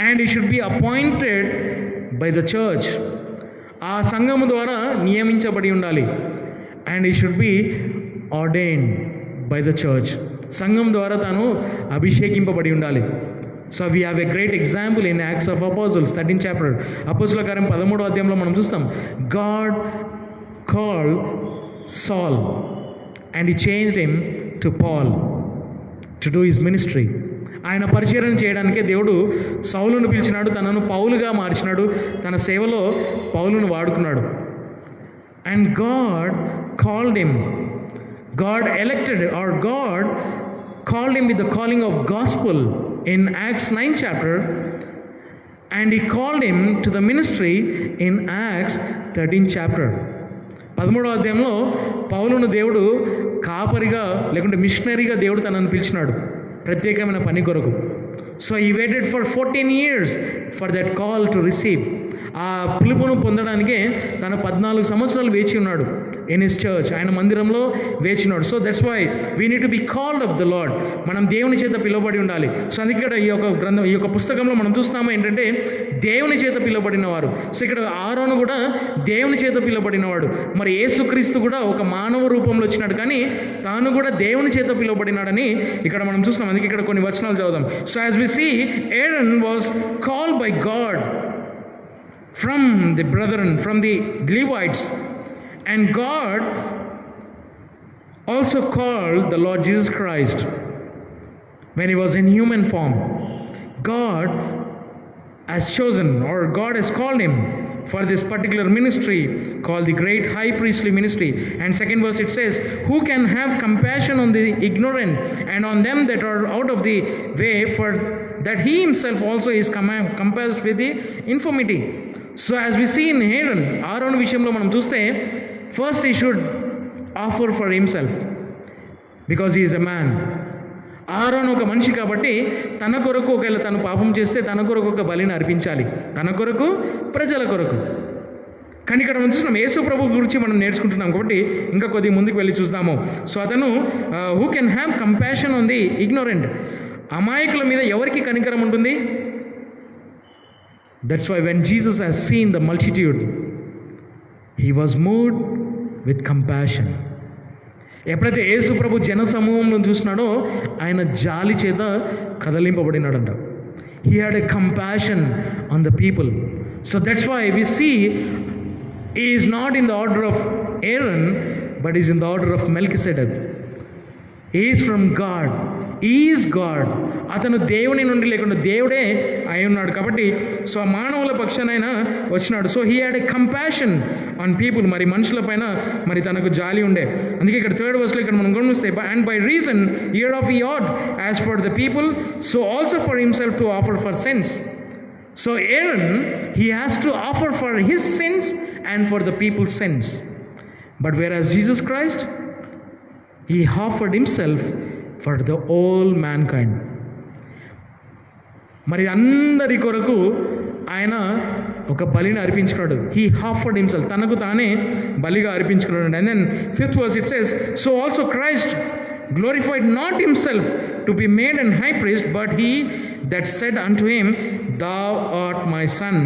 And he should be appointed by the church, ఆ సంఘము ద్వారా నియమించబడి ఉండాలి. And he should be ordained by the church, సంఘం ద్వారా తాను అభిషేకింపబడి ఉండాలి. So we have a great example in Acts of apostles 13th chapter. అపోజిల కార్యం 13వ అధ్యాయంలో మనం చూస్తాం, God called Saul and he changed him to Paul to do his ministry. ఆయన పరిచర్యను చేయడానికే దేవుడు సౌలును పిలిచినాడు, తనను పౌలుగా మార్చినాడు, తన సేవలో పౌలును వాడుకున్నాడు. And God called him, God elected or God called him with the calling of gospel in Acts 9th chapter. And he called him to the ministry in Acts 13th chapter. 13వ అధ్యాయంలో పౌలును దేవుడు కాపరిగా లేకుంటే మిషనరీగా దేవుడు తనను పిలిచినాడు ప్రత్యేకమైన పని కొరకు. సో ఈ waited for 14 years for that call to receive. ఆ పిలుపును పొందడానికే తను 14 సంవత్సరాలు వేచి ఉన్నాడు ఇన్ హిస్ చర్చ్, ఆయన మందిరంలో వేచినాడు. So that's why we need to be called of the Lord. మనం దేవుని చేత పిలువబడి ఉండాలి. సో అందుకే ఇక్కడ ఈ యొక్క గ్రంథం, ఈ యొక్క పుస్తకంలో మనం చూస్తున్నాము ఏంటంటే దేవుని చేత పిలువబడిన వారు. సో ఇక్కడ ఆరోను కూడా దేవుని చేత పిలువబడినవాడు. మరి యేసుక్రీస్తు కూడా ఒక మానవ రూపంలో వచ్చినాడు, కానీ తాను కూడా దేవుని చేత పిలువబడినాడని ఇక్కడ మనం చూస్తున్నాం. అందుకే ఇక్కడ కొన్ని వచనాలు చదువుదాం. So as we see, Aaron was called by God from the brethren, from the Levites, and God also called the Lord Jesus Christ when he was in human form. God has chosen, or God has called him for this particular ministry called the great high priestly ministry. And second verse it says, who can have compassion on the ignorant and on them that are out of the way, for that he himself also is compassed with the infirmity. So as we see in Aaron విషయంలో మనం చూస్తే, first he should offer for himself because he is a man. Aaron ఒక మనిషి కాబట్టి తన కొరకు ఒకవేళ తను పాపం చేస్తే తన కొరకు ఒక బలిని అర్పించాలి, తన కొరకు, ప్రజల కొరకు. కానీ ఇక్కడ మనం చూస్తున్నాం యేసు ప్రభు గురించి మనం నేర్చుకుంటున్నాం కాబట్టి ఇంకా కొద్దిగా ముందుకు వెళ్ళి చూస్తాము. సో అతను who can have compassion on the ignorant, అమాయకుల మీద ఎవరికి కనికరం ఉంటుంది? That's why when Jesus has seen the multitude, he was moved with compassion. ఎప్పుడైతే యేసు ప్రభు జన సమూహంలో చూసినాడో ఆయన జాలి చేత కదలింపబడినాడంట. He had a compassion on the people. So that's why we see he is not in the order of Aaron, but he is in the order of Melchizedek. He is from God. He is God. అతను దేవుని నుండి లేకుండా దేవుడే అయి ఉన్నాడు కాబట్టి so మానవుల పక్షానైనా వచ్చినాడు. So he had a compassion on people, మరి మనుషుల పైన మరి తనకు జాలి ఉండే. అందుకే ఇక్కడ 3rd verse ఇక్కడ మనం గమనిస్తే, and by reason here of he ought as for the people, so also for himself to offer for sins. So Aaron, he has to offer for his sins and for the people's sins. But whereas Jesus Christ, he offered himself for the whole mankind. మరి అందరి కొరకు ఆయన ఒక బలిని అర్పించుకున్నాడు. He offered himself, తనకు తానే బలిగా అర్పించుకున్నాడు. And then 5th verse it says, so also Christ glorified not himself to be made an high priest, but he that said unto him, thou art my son,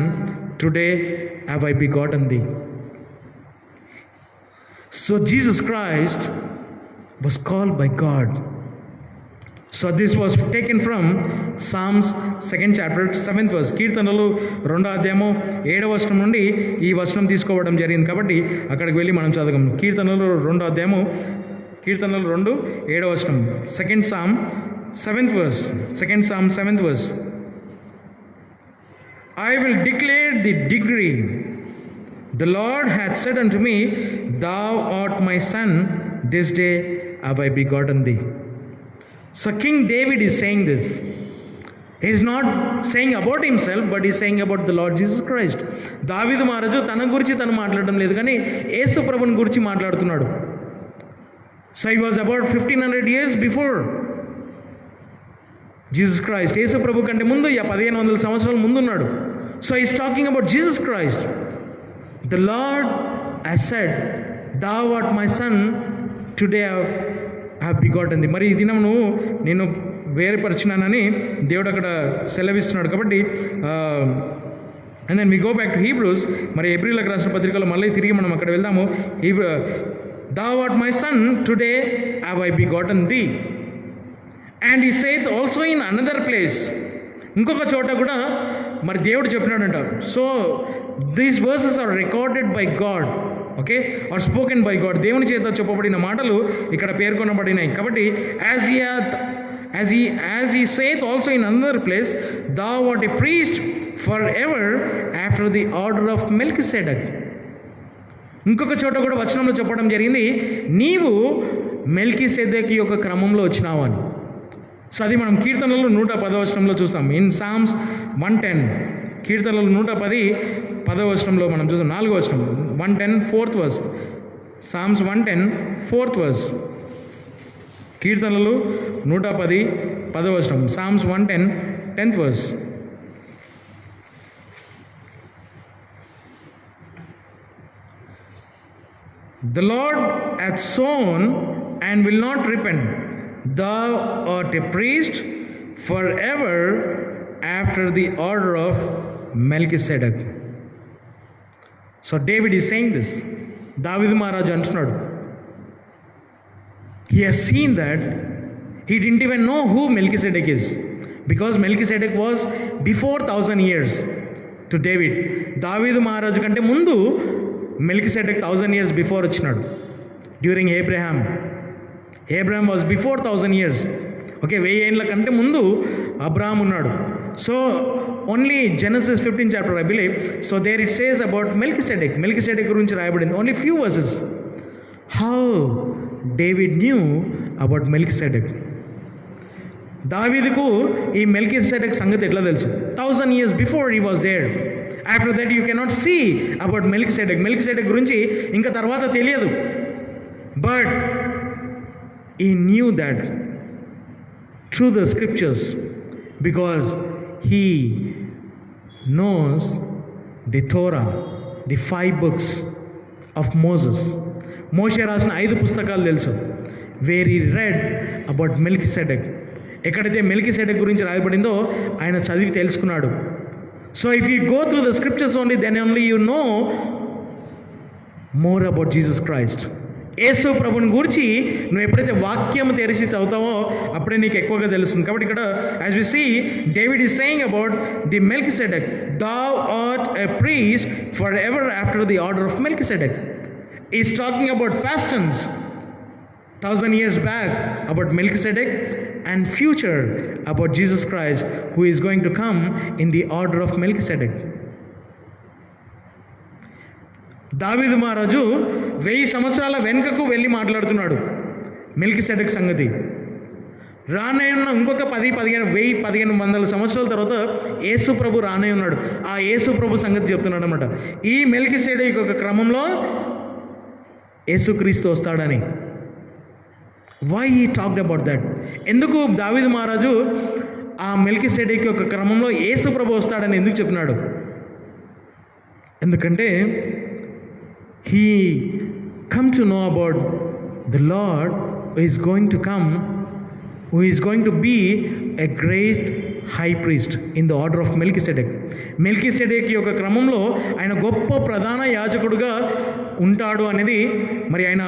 today have I begotten thee. So Jesus Christ was called by God. So this was taken from Psalms 2nd chapter 7th verse. కీర్తనలు 2వ అధ్యాయము 7వ వచనం నుండి ఈ వచనం తీసుకోవడం జరిగింది కాబట్టి అక్కడికి వెళ్ళి మనం చదవగం. కీర్తనలు 2వ అధ్యాయము, కీర్తనలు 2 7వ వచనం. 2nd Psalm 7th verse. 2nd Psalm 7th verse. I will declare the degree. The Lord hath said unto me, thou art my son, this day have I begotten thee. So King David is saying this. He is not saying about himself, but he is saying about the Lord Jesus Christ. దావీదు మహారాజు తన గురించి తను మాట్లాడడం లేదు, కానీ యేసు ప్రభుని గురించి మాట్లాడుతున్నాడు. So he was about 1500 years before Jesus Christ. యేసు ప్రభు కంటే ముందు 1500 సంవత్సరాల ముందు ఉన్నాడు. So he is talking about Jesus Christ. The Lord has said, thou art my son, today I have begotten thee. మరి ఈ దినం నేను వేరుపరిచినానని దేవుడు అక్కడ సెలవిస్తున్నాడు. కాబట్టి and then we go back to Hebrews. మరి ఏప్రిల్కి రాసిన పత్రికలో మళ్ళీ తిరిగి మనం అక్కడ వెళ్దాము. thou art my son, today have I begotten thee. And he saith also in another place, ఇంకొక చోట కూడా మరి దేవుడు చెప్పినాడంట. So these verses are recorded by God, okay, are spoken by God. దేవుని చేత చెప్పబడిన మాటలు ఇక్కడ పేర్కొనబడినాయి. కాబట్టి as he saith also in another place, thou art a priest forever after the order of Melchizedek. ఇంకొక చోట కూడా వచనంలో చెప్పడం జరిగింది, నీవు మెల్కీసెదెకు యొక్క క్రమంలో వచ్చినావు అని. సో అది మనం కీర్తనలు 110వ వచనంలో చూస్తాం. ఇన్ సామ్స్ 110, కీర్తనలు 110 10వ వచనంలో మనం చూస్తాం. 4వ వచనం 110 4th verse, psalms 110 4th verse, కీర్తనలు 110 10వ వచనం, psalms 110 10th verse. The Lord hath sown and will not repent. Thou art a priest forever after the order of Melchizedek. So David is saying this. దావీదు మహారాజు అంటున్నాడు, he has seen that he didn't even know who Melchizedek is, because Melchizedek was before 1000 years to David. దావీదు మహారాజు కంటే ముందు Melchizedek 1000 years before వచ్చినాడు. During Abraham was before 1000 years. Okay, 1000 ఏళ్ళ కంటే ముందు అబ్రహాం ఉన్నాడు. So only Genesis 15th chapter I believe. So there it says about Melchizedek గురించి రాయబడింది. Only few verses. How David knew about Melchizedek. దావీదుకు ఈ Melchizedek సంగతి ఎట్లా తెలుసు? 1000 years before he was there. After that you cannot see about Melchizedek గురించి ఇంకా తర్వాత తెలియదు. But he knew that through the scriptures, because he knows the Torah, the 5 books of Moses. Moshe రాసిన 5 పుస్తకాలు తెలుసు. Where he read about Melchizedek. ఎక్కడైతే Melchizedek గురించి రాయబడిందో ఆయన చదివి తెలుసుకున్నాడు. So if you go through the scriptures only, then only you know more about Jesus Christ. Yesu ప్రభుని గురించి నువ్వు ఎప్పుడైతే వాక్యం తెరిచి చదువుతావో అప్పుడే నీకు ఎక్కువగా తెలుస్తుంది. కాబట్టి ఇక్కడ as we see, David is saying about the Melchizedek, thou art a priest forever after the order of Melchizedek. He is talking about past tense, 1000 years back about Melchizedek, and future about Jesus Christ, who is going to come in the order of Melchizedek. దావీదు మహారాజు 1000 సంవత్సరాల వెనుకకు వెళ్ళి మాట్లాడుతున్నాడు మెల్కిసెడెక్ సంగతి. రానయ్యున్న ఇంకొక 1500 సంవత్సరాల తర్వాత యేసు ప్రభు రానై ఉన్నాడు. ఆ యేసు ప్రభు సంగతి చెప్తున్నాడు అనమాట. ఈ మెల్కిసెడెక్ యొక్క క్రమంలో యేసుక్రీస్తు వస్తాడని. Why he talked about that? ఎందుకు దావీదు మహారాజు ఆ మెల్కిసెడెక్ యొక్క క్రమంలో యేసు ప్రభు వస్తాడని ఎందుకు చెప్పినాడు? ఎందుకంటే he come to know about the Lord who is going to come, who is going to be a great high priest in the order of Melchizedek. మెల్కిసెడెక్ యొక్క క్రమంలో ఆయన గొప్ప ప్రధాన యాజకుడుగా ఉంటాడు అనేది మరి ఆయన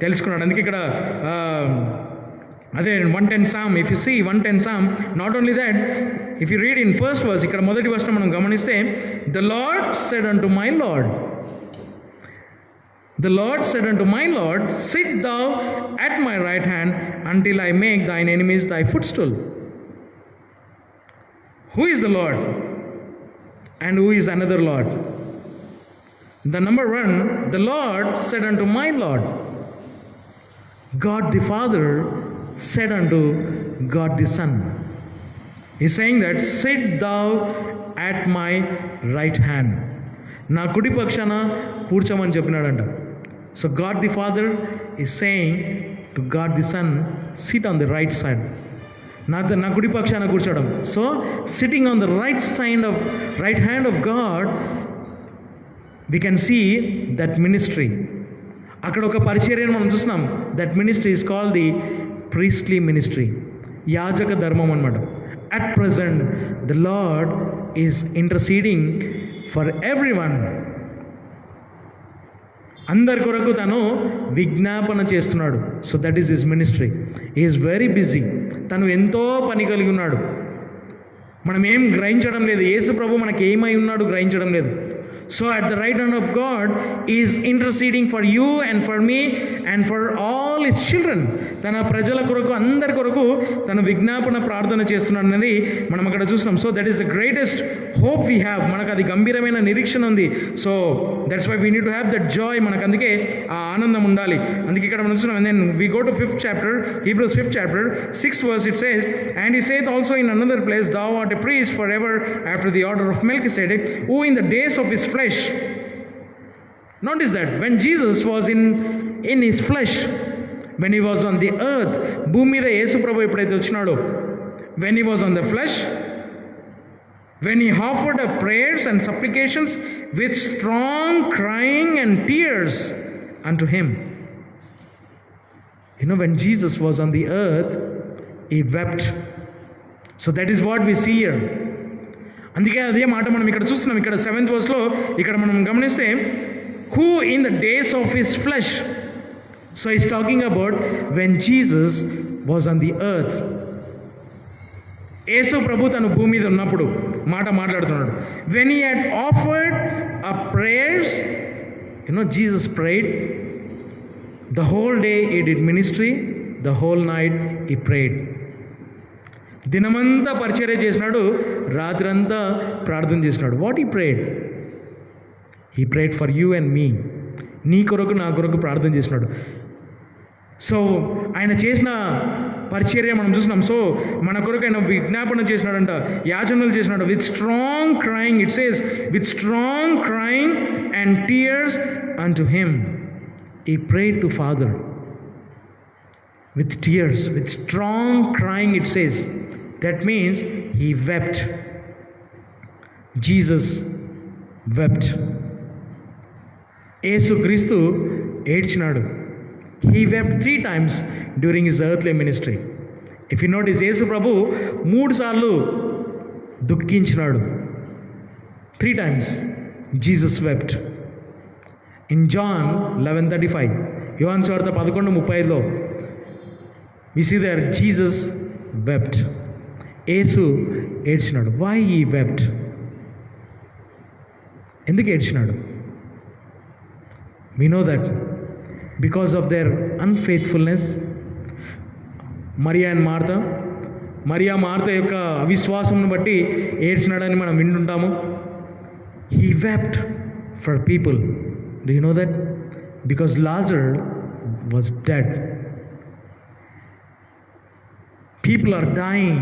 తెలుసుకున్నాడు. అందుకే ఇక్కడ అదే 110 Psalm, if you see 110 Psalm, not only that, if you read in first verse, ఇక్కడ మొదటి వర్షం మనం గమనిస్తే, the Lord said unto my Lord, the Lord said unto my Lord, sit thou at my right hand until I make thine enemies thy footstool. Who is the Lord? And who is another Lord? The number one, the Lord said unto my Lord. God the Father said unto God the Son. He's saying that, sit thou at my right hand. నా కుడి పక్షాన కూర్చోమని చెప్పినాడంట. So God the Father is saying to God the Son, sit on the right side. నా కుడి పక్షాన కూర్చోవడం. So sitting on the right hand of God, we can see that ministry. అక్కడ ఒక పరిచర్యను మనం చూస్తున్నాం. That ministry is called the priestly ministry, యాజక ధర్మం అన్నమాట. At present the Lord is interceding for every one. అందరి కొరకు తను విజ్ఞాపన చేస్తున్నాడు. So that is his ministry. Is very busy. తను ఎంతో పని కలిగి ఉన్నాడు. మనం ఏం గ్రహించడం లేదు. యేసు ప్రభు మనకి ఏమై ఉన్నాడు గ్రహించడం లేదు. So at the right hand of God is interceding for you and for me and for all his children. తన ప్రజల కొరకు, అందరి కొరకు తను విజ్ఞాపన ప్రార్థన చేస్తున్నాడు అనేది మనం అక్కడ చూస్తున్నాం. So that is the greatest hope we have. మనకు అది గంభీరమైన నిరీక్షణ ఉంది. So that's why we need to have that joy. మనకు అందుకే ఆ ఆనందం ఉండాలి. అందుకే ఇక్కడ మనం చూస్తున్నాం. And then we go to 5th chapter, Hebrews 5th chapter, 6th verse. It says, and he saith also in another place, thou art a priest forever after the order of Melchizedek, who in the days of his flesh. Notice that when Jesus was in his flesh, when he was on the earth, భూమి మీద యేసు ప్రభు ఎప్పుడైతే వచ్చినాడో, when he was on the flesh, when he offered up prayers and supplications with strong crying and tears unto him. You know, when Jesus was on the earth, he wept. So that is what we see here. అందుకే అదే మాట మనం ఇక్కడ చూస్తున్నాం. ఇక్కడ 7th verseలో ఇక్కడ మనం గమనిస్తే, who in the days of his flesh. So he's talking about when Jesus was on the earth. యేసు ప్రభు తను భూమి మీద ఉన్నప్పుడు మాట్లాడుతున్నాడు. when he had offered up prayers, you know, Jesus prayed. The whole day he did ministry, the whole night he prayed. దినమంతా పరిచర్య చేసినాడు, రాత్రంతా ప్రార్థన చేసినాడు. What he prayed? He prayed for you and me. నీ కొరకు, నా కొరకు ప్రార్థన చేసినాడు. సో ఆయన చేసిన పరిచర్య మనం చూసినాం. సో మన కొరకు ఆయన విజ్ఞాపన చేసినాడంట, యాచనలు చేసినాడు. With strong crying, it says with strong crying and tears unto him. He prayed to Father with tears, with strong crying, it says. That means he wept. Jesus wept. యేసు క్రీస్తు ఏడ్చినాడు. He wept 3 times during his earthly ministry. If you notice, యేసు ప్రభు 3 సార్లు దుఃఖించినాడు. 3 times Jesus wept. In John 11:35, యోహాను సువార్త 11:35లో we see there Jesus wept. Yesu ఏడ్చినాడు. Why he wept? ఎందుకు ఏడ్చినాడు? We know that because of their unfaithfulness. Mariya Martha యొక్క అవిశ్వాసమును బట్టి ఏడ్చినాడని మనం వింటుంటాము. He wept for people. Do you know that? Because Lazarus was dead. People are dying.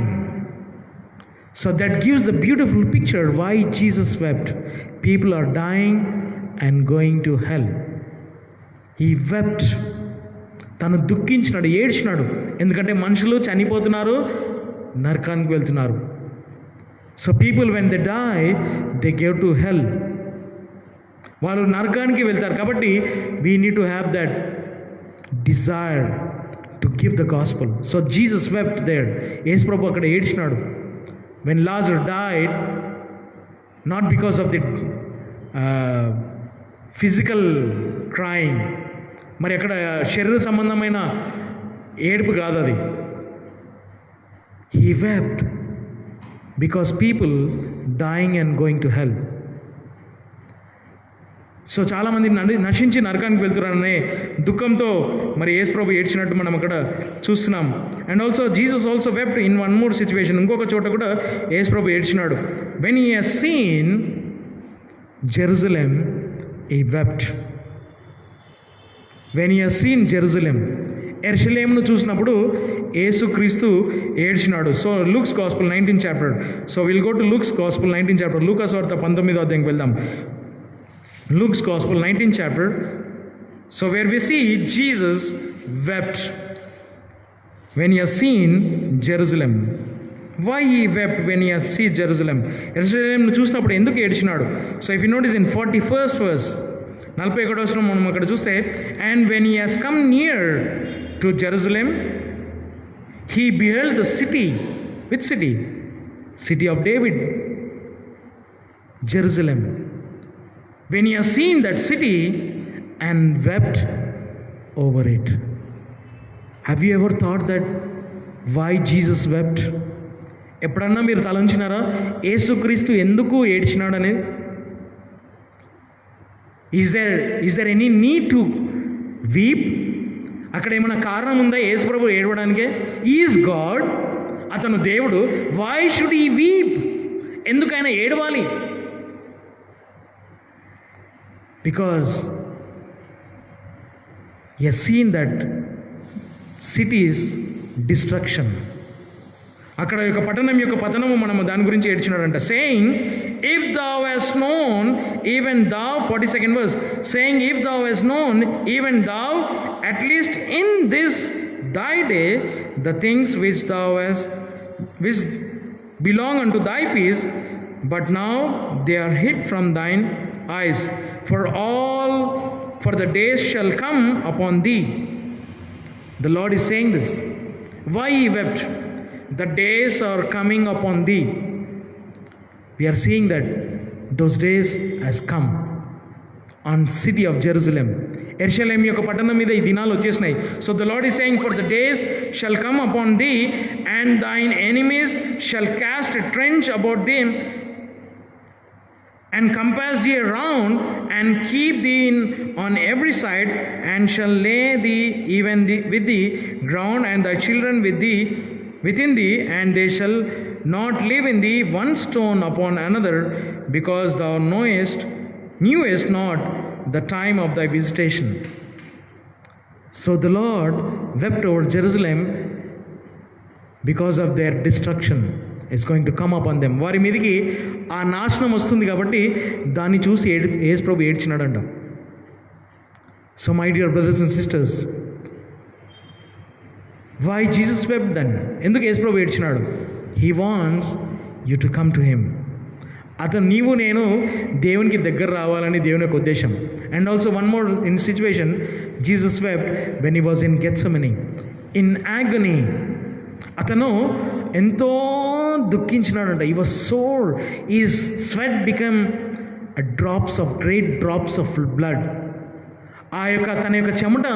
So that gives the beautiful picture why Jesus wept. People are dying and going to hell. He wept. తను దుఃఖించినాడు, ఏడ్చినాడు. ఎందుకంటే మనుషులు చనిపోతున్నారు, నరకానికి వెళ్తున్నారు. So people when they die, they gave to hell. వాళ్ళు నరకానికి వెళ్తారు. కాబట్టి we need to have that desire to give the gospel. So Jesus wept there. యేసు ప్రభు అక్కడ ఏడ్చినాడు. When Lazarus died, not because of the physical crying, మరి అక్కడ శరీర సంబంధమైన ఏడుపు కాదు అది. He wept because people dying and going to hell. So చాలామంది నశించి నరకానికి వెళ్తున్నారనే దుఃఖంతో మరి యేసు ప్రభు ఏడ్చినట్టు మనం అక్కడ చూస్తున్నాం. And also Jesus also wept in one more situation. ఇంకొక చోట కూడా యేసు ప్రభు ఏడ్చినాడు. When he has seen Jerusalem, he wept. When he has seen Jerusalem, యెరూషలేమును చూసినప్పుడు యేసుక్రీస్తు ఏడ్చినాడు. So Luke's gospel 19th chapter. So we'll go to Luke's gospel 19th chapter. లూకాసు వార్త 19వ అధ్యాయంకి వెళ్దాం. Luke's gospel 19th chapter. So where we see Jesus wept when he has seen Jerusalem. Why he wept when he has seen Jerusalem? యెరూషలేమును చూసినప్పుడు ఎందుకు ఏడ్చినాడు? So if you notice in 41st verse, 41వ వచనం మనం అక్కడ చూస్తే, and when he has come near to Jerusalem, he beheld the city. Which city? City of David, Jerusalem. When he has seen that city and wept over it. Have you ever thought that why Jesus wept? ఎప్పుడన్నా మీరు తలంచినారా యేసుక్రీస్తు ఎందుకు ఏడ్చినాడు అనేది? Is there any need to weep? అక్కడ ఏమైనా కారణం ఉందా యేసు ప్రభు ఏడవడానికే? ఈజ్ గాడ్, అతను దేవుడు. వై షుడ్ ఈ వీప్? ఎందుకైనా ఏడవాలి? Because he has seen that city's destruction. అక్కడ యొక్క పట్టణం యొక్క పతనము మనము దాని గురించి ఏడ్చినాడంట. Saying if thou hast known even thou, 42nd verse, saying if thou hast known even thou at least in this thy day the things which thou hast which belong unto thy peace, but now they are hid from thine eyes, for the days shall come upon thee. The Lord is saying this. Why he wept? The days are coming upon thee. We are seeing that those days has come on city of Jerusalem. యెరూషలేము యొక్క పట్టణం మీద ఈ దినాలు వచ్చేసినాయి. So the Lord is saying, for the days shall come upon thee, and thine enemies shall cast a trench about them and compass thee around and keep thee in on every side, and shall lay thee even with the ground, and thy children with thee within thee, and they shall not live in thee one stone upon another, because thou knewest not the time of thy visitation. So the Lord wept over Jerusalem because of their destruction. It's going to come upon them. వారి మీదకి ఆ నాశనం వస్తుంది కాబట్టి దాన్ని చూసి యేసు ప్రభు ఏడ్చినాడంట. So my dear brothers and sisters, why Jesus wept then? ఎందుకు యేసు ప్రభు ఏడ్చినాడు? He wants you to come to him. అతను నీవు నేను దేవునికి దగ్గర రావాలని దేవుని యొక్క ఉద్దేశం. And also one more in situation, Jesus wept when he was in Gethsemane, in agony. అతను ఎంతో దుఃఖించినాడంట. He was sore, he sweat become great drops of blood. తన యొక్క చెమట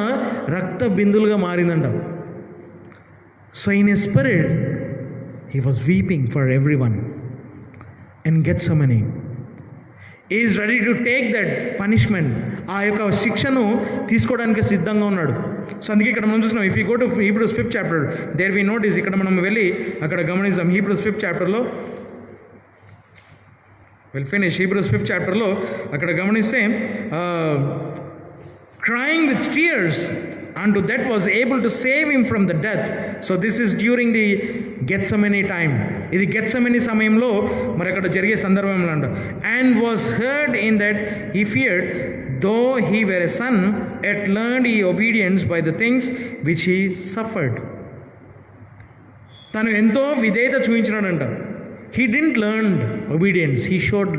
రక్త బిందులుగా మారిందంట. So in a spirit he was weeping for every one and Gethsemane. He is ready to take that punishment. ఆ యొక్క శిక్షను తీసుకోవడానికి సిద్ధంగా ఉన్నాడు. సో అందుకే ఇక్కడ మనం చూస్తున్నాం, if you go to Hebrews 5th chapter, there we notice, ఇక్కడ మనం వెళ్ళి అక్కడ గమనిస్తాం. హీబ్రూస్ 5th చాప్టర్లో హీబ్రూస్ 5th చాప్టర్లో అక్కడ గమనిస్తే, crying with tears unto that was able to save him from the death. So this is during the Gethsemane time. ఇది గెత్సెమనీ సమయంలో మరి అక్కడ జరిగే సందర్భంలో అంట. And was heard in that he feared, though he were a son, yet learned he obedience by the things which he suffered. తను ఎంతో విధేయత చూపించినాడంట. He didn't learn obedience, he showed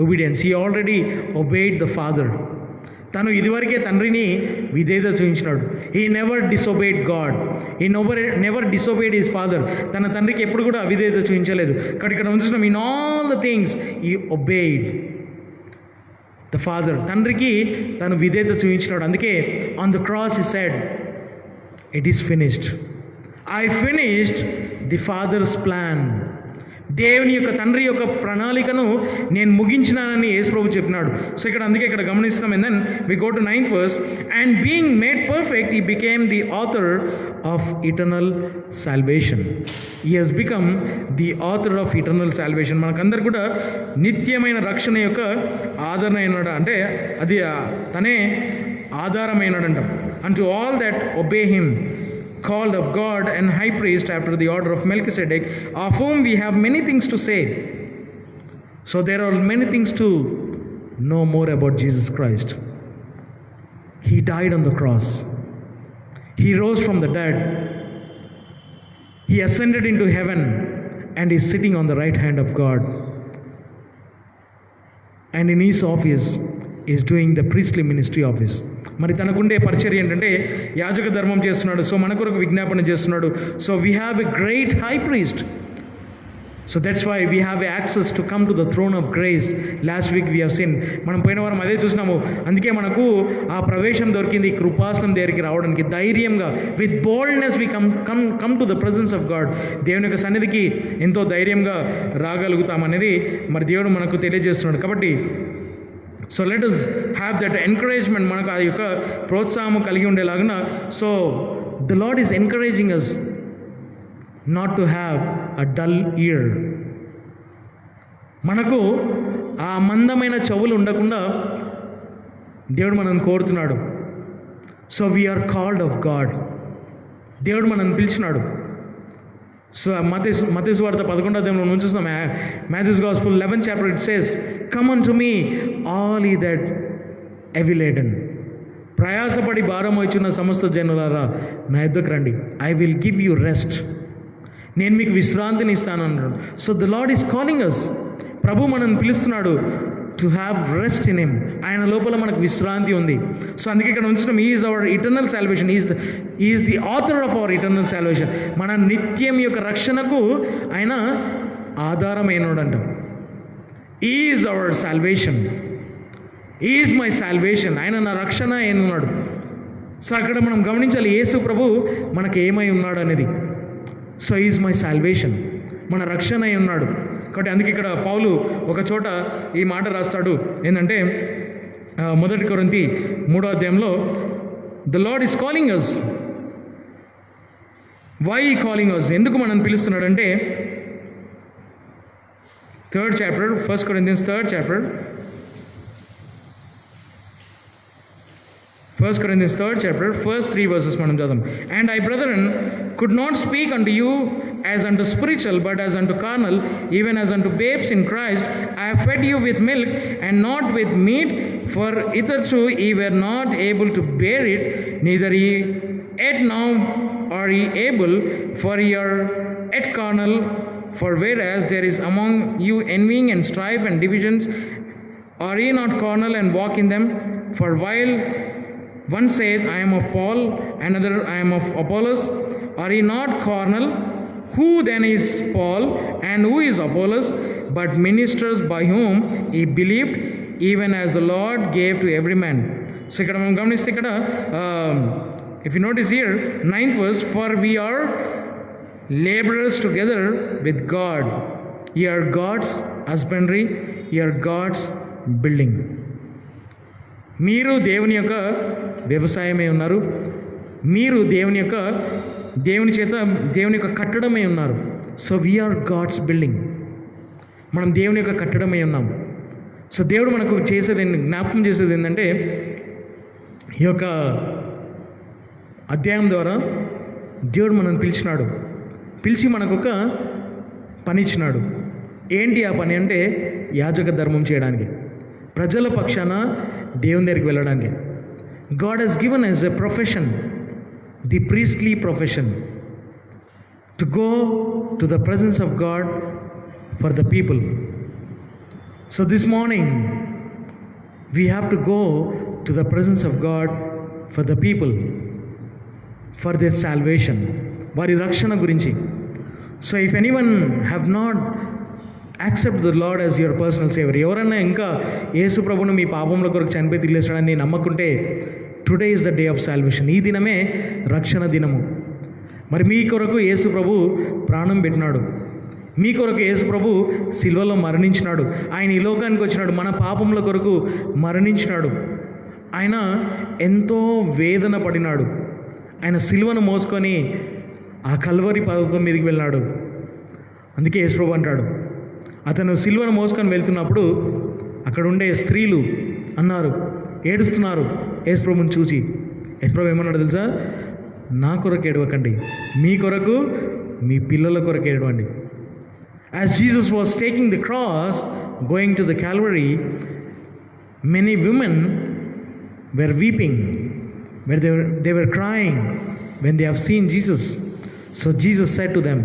obedience. He already obeyed the father. తను ఇదివరకే తండ్రిని విధేయత చూపించినాడు. He never disobeyed God, he never disobeyed his Father. తన తండ్రికి ఎప్పుడు కూడా అవిధేయత చూపించలేదు. కానీ ఇక్కడ చూసినాం, in all the things he obeyed the Father. తండ్రికి తను విధేయత చూపించినాడు. అందుకే on the cross he said, it is finished. I finished the Father's plan. దేవుని యొక్క తండ్రి యొక్క ప్రణాళికను నేను ముగించినానని యేసు ప్రభు చెప్పినాడు. సో అందుకే ఇక్కడ గమనిస్తున్నాం. And then we go to 9th verse, and being made perfect he became the author of eternal salvation. He has become the author of eternal salvation. మనకందరు కూడా నిత్యమైన రక్షణ యొక్క ఆదరణ అయినాడు, అంటే అది తనే ఆధారమైనాడంట. And to all that obey him called of God and high priest after the order of Melchizedek, of whom we have many things to say. So there are many things to know more about Jesus Christ. He died on the cross. He rose from the dead. He ascended into heaven and is sitting on the right hand of God. And in his office is doing the priestly ministry office. మరి తనకుండే పరిచర్య ఏంటంటే యాజక ధర్మం చేస్తున్నాడు. So మన కొరకు విజ్ఞాపన చేస్తున్నాడు. So we have a great high priest. So that's why we have access to come to the throne of grace. Last week we have seen, మనం పోయిన వారం అదే చూసినాము. అందుకే మనకు ఆ ప్రవేశం దొరికింది కృపాసనం దగ్గరికి రావడానికి. ధైర్యంగా with boldness we come to the presence of God. దేవుని యొక్క సన్నిధికి ఎంతో ధైర్యంగా రాగలుగుతామనేది మరి దేవుడు మనకు తెలియజేస్తున్నాడు. కాబట్టి so let us have that encouragement, మనకు ఆ యొక్క ప్రోత్సాహం కలిగి ఉండేలాగా. So the Lord is encouraging us not to have a dull ear. మనకు ఆ మందమైన చెవులు ఉండకుండా దేవుడు మనల్ని కోరుతున్నాడు. So we're called of God. దేవుడు మనల్ని పిలిచినాడు. సో మత్తయి సువార్త 11వ అధ్యాయంలో మనం చూస్తాం. Matthew's gospel 11th chapter it says, come unto me all ye that heavy laden, ప్రయాసపడి భారం వచ్చున్న సమస్త జనులారా నా యొద్దకు రండి, I will give you rest, నేను మీకు విశ్రాంతిని ఇస్తాను అన్నాడు. So the Lord is calling us. ప్రభు మనల్ని పిలుస్తున్నాడు to have rest in him. ఆయన లోపల మనకు విశ్రాంతి ఉంది. సో అందుకే ఇక్కడ ఉంచడం, is our eternal salvation, is the author of our eternal salvation. మన నిత్యం యొక్క రక్షణకు ఆయన ఆధారమైనడంట. Is our salvation, is my salvation, ఆయన నా రక్షణ అయినాడు. సో అక్కడ మనం గమనించాలి యేసు ప్రభు మనకు ఏమై ఉన్నాడు అనేది. సో ఈజ్ మై సాల్వేషన్, మన రక్షణ అయి ఉన్నాడు. కాబట్టి అందుకే ఇక్కడ పౌలు ఒక చోట ఈ మాట రాస్తాడు. ఏంటంటే 1 కొరింథీ 3వ అధ్యాయంలో, the Lord is calling us. Why calling us, ఎందుకు మనం పిలుస్తున్నాడంటే 3rd chapter 1 Corinthians 3rd chapter 1 Corinthians 3rd chapter, first 3 verses మనం చదువుదాం. And I, brethren, could not speak unto you as unto spiritual, but as unto carnal, even as unto babes in Christ. I have fed you with milk and not with meat, for hitherto ye were not able to bear it, neither ye yet now are ye able, for ye are yet carnal. For whereas there is among you envying and strife and divisions, are ye not carnal and walk in them? For while one saith, I am of Paul, another, I am of Apollos, are ye not carnal? Who then is Paul, and who is Apollos, but ministers by whom he believed, even as the Lord gave to every man. So ikkada మనం గమనిస్తే ఇక్కడ if you notice here 9th verse, for we are laborers together with God, ye are God's husbandry, ye are God's building. మీరు దేవుని యొక్క వ్యవసాయమై ఉన్నారు, మీరు దేవుని చేత దేవుని యొక్క కట్టడమై ఉన్నారు. సో వీఆర్ గాడ్స్ బిల్డింగ్, మనం దేవుని యొక్క కట్టడమై ఉన్నాం. సో దేవుడు మనకు చేసేది, జ్ఞాపకం చేసేది ఏంటంటే, ఈ యొక్క అధ్యాయం ద్వారా దేవుడు మనల్ని పిలిచినాడు. పిలిచి మనకు ఒక పని ఇచ్చినాడు. ఏంటి ఆ పని అంటే, యాజక ధర్మం చేయడానికి, ప్రజల పక్షాన దేవుని దగ్గరికి వెళ్ళడానికి. God has given us a profession, the priestly profession, to go to the presence of God for the people. So this morning we have to go to the presence of God for the people, for their salvation, వారి రక్షణ గురించి. So if anyone have not accept the Lord as your personal savior, ఎవరన్నా ఇంకా యేసు ప్రభువును మీ పాపముల కొరకు చనిపోయి తిరిగేసాడని నమ్మకుంటే, today is the day of salvation. ఈ దినమే రక్షణ దినము. మరి మీ కొరకు యేసు ప్రభు ప్రాణం పెట్టినాడు, మీ కొరకు యేసు ప్రభు సిలువలో మరణించినాడు. ఆయన ఈ లోకానికి వచ్చినాడు, మన పాపముల కొరకు మరణించినాడు. ఆయన ఎంతో వేదన పడినాడు. ఆయన సిలువను మోసుకొని ఆ కల్వరి పర్వతం మీదకి వెళ్ళాడు. అందుకే యేసు ప్రభు అంటాడు, అతను సిలువను మోసుకొని వెళ్తున్నప్పుడు అక్కడ ఉండే స్త్రీలు అన్నారు, ఏడుస్తున్నారు యేసు ప్రభుని చూసి. యేసు ప్రభు ఏమన్నాడు తెలుసా? నా కొరకు ఏడవకండి, మీ కొరకు మీ పిల్లల కొరకు ఏడవండి. As Jesus was taking the cross going to the Calvary, many women were weeping, where they were crying when they have seen Jesus. So Jesus said to them,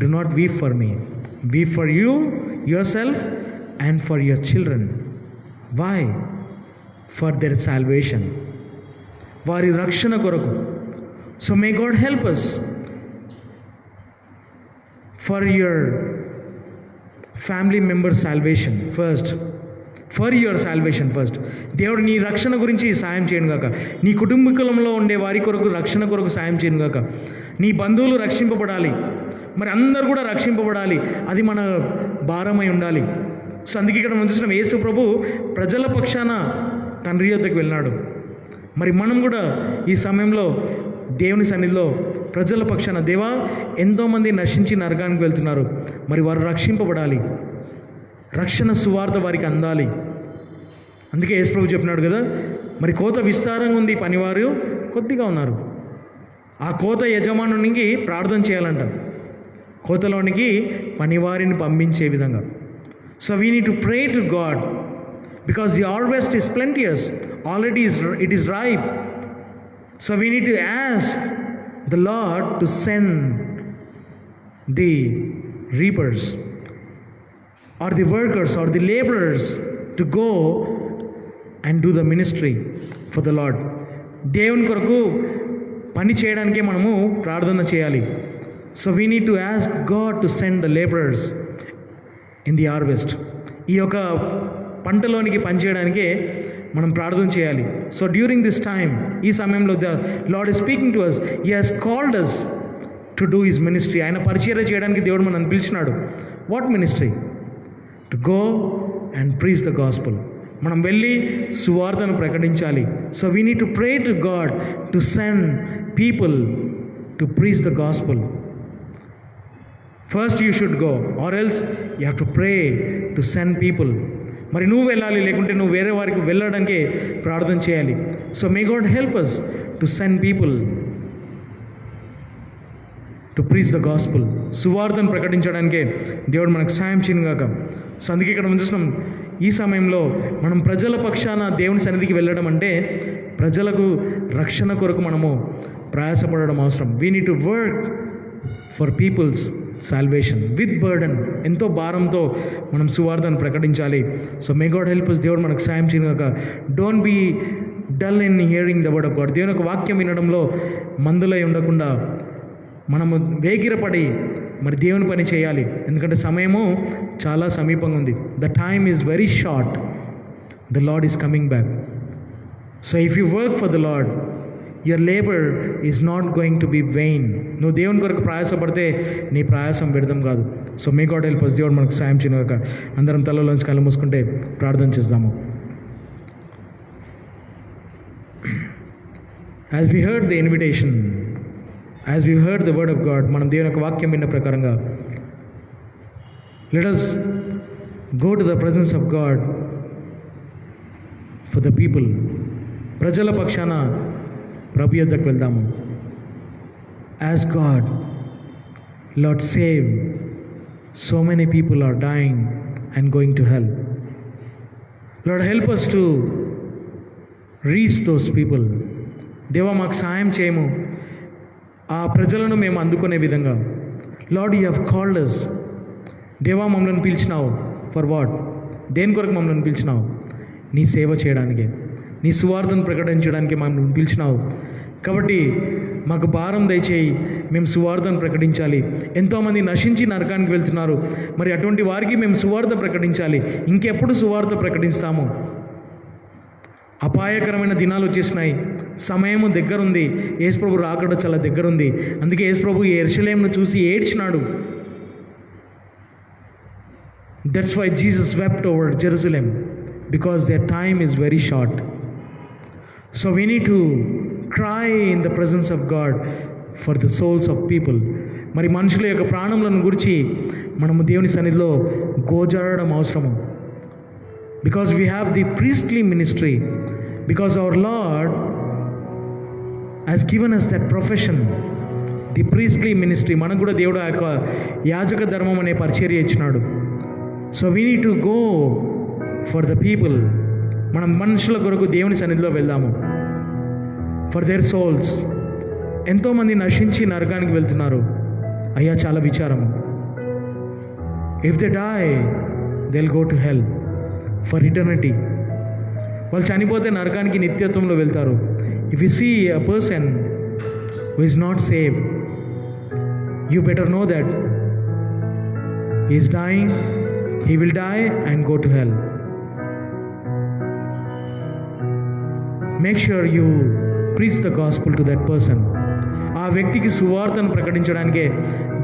do not weep for me, weep for you, yourself and for your children. Why? For their salvation, వారి రక్షణ కొరకు. So may God help us for your family member salvation first. For your salvation first. దేవుడు నీ రక్షణ గురించి సాయం చేయను గాక, నీ కుటుంబీకులంలో ఉండే వారి కొరకు రక్షణ కొరకు సాయం చేయను గాక. నీ బంధువులు రక్షింపబడాలి, మరి అందరు కూడా రక్షింపబడాలి, అది మన భారమై ఉండాలి. సో అందుకే ఇక్కడ మనం చూసినాం, యేసు ప్రభు ప్రజల పక్షాన తండ్రి యొద్దకు వెళ్ళినాడు. మరి మనం కూడా ఈ సమయంలో దేవుని సన్నిధిలో ప్రజల పక్షాన, దేవా ఎంతోమంది నశించి నరకానికి వెళ్తున్నారు, మరి వారు రక్షింపబడాలి, రక్షణ సువార్త వారికి అందాలి. అందుకే యేసు ప్రభు చెప్పినాడు కదా, మరి కోత విస్తారంగా ఉంది, పనివారు కొద్దిగా ఉన్నారు. ఆ కోత యజమానునికి ప్రార్థన చేయాలంట, కోతలోనికి పనివారిని పంపించే విధంగా. So we need to pray to God because the harvest is plenteous, already it is ripe. So we need to ask the Lord to send the reapers or the workers or the laborers to go and do the ministry for the Lord. దేవుని కొరకు పని చేయడానికే మనము ప్రార్థన చేయాలి. So we need to ask God to send the labourers in the harvest. ఈ యొక్క పంటలోనికి పనిచేయడానికే మనం ప్రార్థన చేయాలి. సో డ్యూరింగ్ దిస్ టైమ్, ఈ సమయంలో the Lord is speaking to us, he has called us to do his ministry. ఆయన పరిచర్య చేయడానికి దేవుడు మనల్ని పిలిచినాడు. What ministry? To go and preach the gospel. మనం వెళ్ళి సువార్తను ప్రకటించాలి. So we need to pray to God to send people to preach the gospel. First you should go, or else you have to pray to send people. మరి నువ్వు వెళ్ళాలి, లేకుంటే నువ్వు వేరే వారికి వెళ్ళడానికే ప్రార్థన చేయాలి. So may God help us to send people to preach the gospel. సువార్తను ప్రకటించడానికే దేవుడు మనకు సాయం చేయను గాక. సో అందుకే ఇక్కడ మనం చూస్తున్నాం, ఈ సమయంలో మనం ప్రజల పక్షాన దేవుని సన్నిధికి వెళ్ళడం అంటే ప్రజలకు రక్షణ కొరకు మనము ప్రయాసపడడం అవసరం. We need to work for people's salvation with burden. ఎంతో భారంతో మనం సువార్తను ప్రకటించాలి. So may God help us. దేవుడు మనకు సాయం చేయను గాక. Don't be dull in hearing the word of God. దేవుని యొక్క వాక్యం వినడంలో మందులై ఉండకుండా మనము వేగిరపడి మరి దేవుని పని చేయాలి. ఎందుకంటే సమయము చాలా సమీపంగా ఉంది. The time is very short. The Lord is coming back. So if you work for the Lord, your labour is not going to be vain. నువ్వు దేవుని కొరకు ప్రయాసపడితే నీ ప్రయాసం వ్యర్థం కాదు. So may God help us. దేవుడు మనకు సాయం చేయనుగాక. అందరం తలలోంచి కళ్ళు మూసుకుంటే ప్రార్థన చేద్దాము. As we heard the invitation, as we heard the word of God, మనం దేవుని యొక్క వాక్యం విన్న ప్రకారంగా let us go to the presence of God for the people. ప్రజల పక్షాన ప్రభు యొద్దకు వెళ్దాము. As God, Lord, save. So many people are dying and going to hell. Lord, help us to reach those people. దేవా మాకు సాయం చేయము, ఆ ప్రజలను మేము అందుకునే విధంగా. Lord, you have called us. దేవా మమ్మల్ని పిలిచినావు. For what? దేని కొరకు మమ్మల్ని పిలిచినావు? నీ సేవ చేయడానికే, నీ సువార్తను ప్రకటించడానికి మమ్మల్ని పిలిచినావు. కాబట్టి మాకు భారం దయచేయి, మేము సువార్తను ప్రకటించాలి. ఎంతోమంది నశించి నరకానికి వెళ్తున్నారు, మరి అటువంటి వారికి మేము సువార్త ప్రకటించాలి. ఇంకెప్పుడు సువార్త ప్రకటిస్తాము? అపాయకరమైన దినాలు వచ్చేసినాయి, సమయము దగ్గరుంది, యేసుప్రభు రాకడ చాలా దగ్గరుంది. అందుకే యేసుప్రభు యెరూషలేమును చూసి ఏడ్చినాడు. That's why Jesus wept over Jerusalem, because their time is very short. So we need to cry in the presence of God for the souls of people. మరి మనుషుల యొక్క ప్రాణములను గురించి మనము దేవుని సన్నిధిలో గోజాడడం అవసరము. Because we have the priestly ministry, because our Lord has given us that profession, the priestly ministry. మనకు కూడా దేవుడు ఆ యొక్క యాజక ధర్మం అనే పరిచర్య ఇచ్చినాడు. So we need to go for the people. మనం మనుషుల కొరకు దేవుని సన్నిధిలో వెళ్దాము. For their souls. ఎంతోమంది నశించి నరకానికి వెళ్తున్నారు. అయ్యా చాలా విచారము. If they die they will go to hell for eternity. వాళ్ళు చనిపోతే నరకానికి నిత్యత్వంలో వెళ్తారు. If you see a person who is not saved, you better know that he is dying, he will die and go to hell. Make sure you preach the gospel to that person. ఆ వ్యక్తికి సువార్తను ప్రకటించడానికే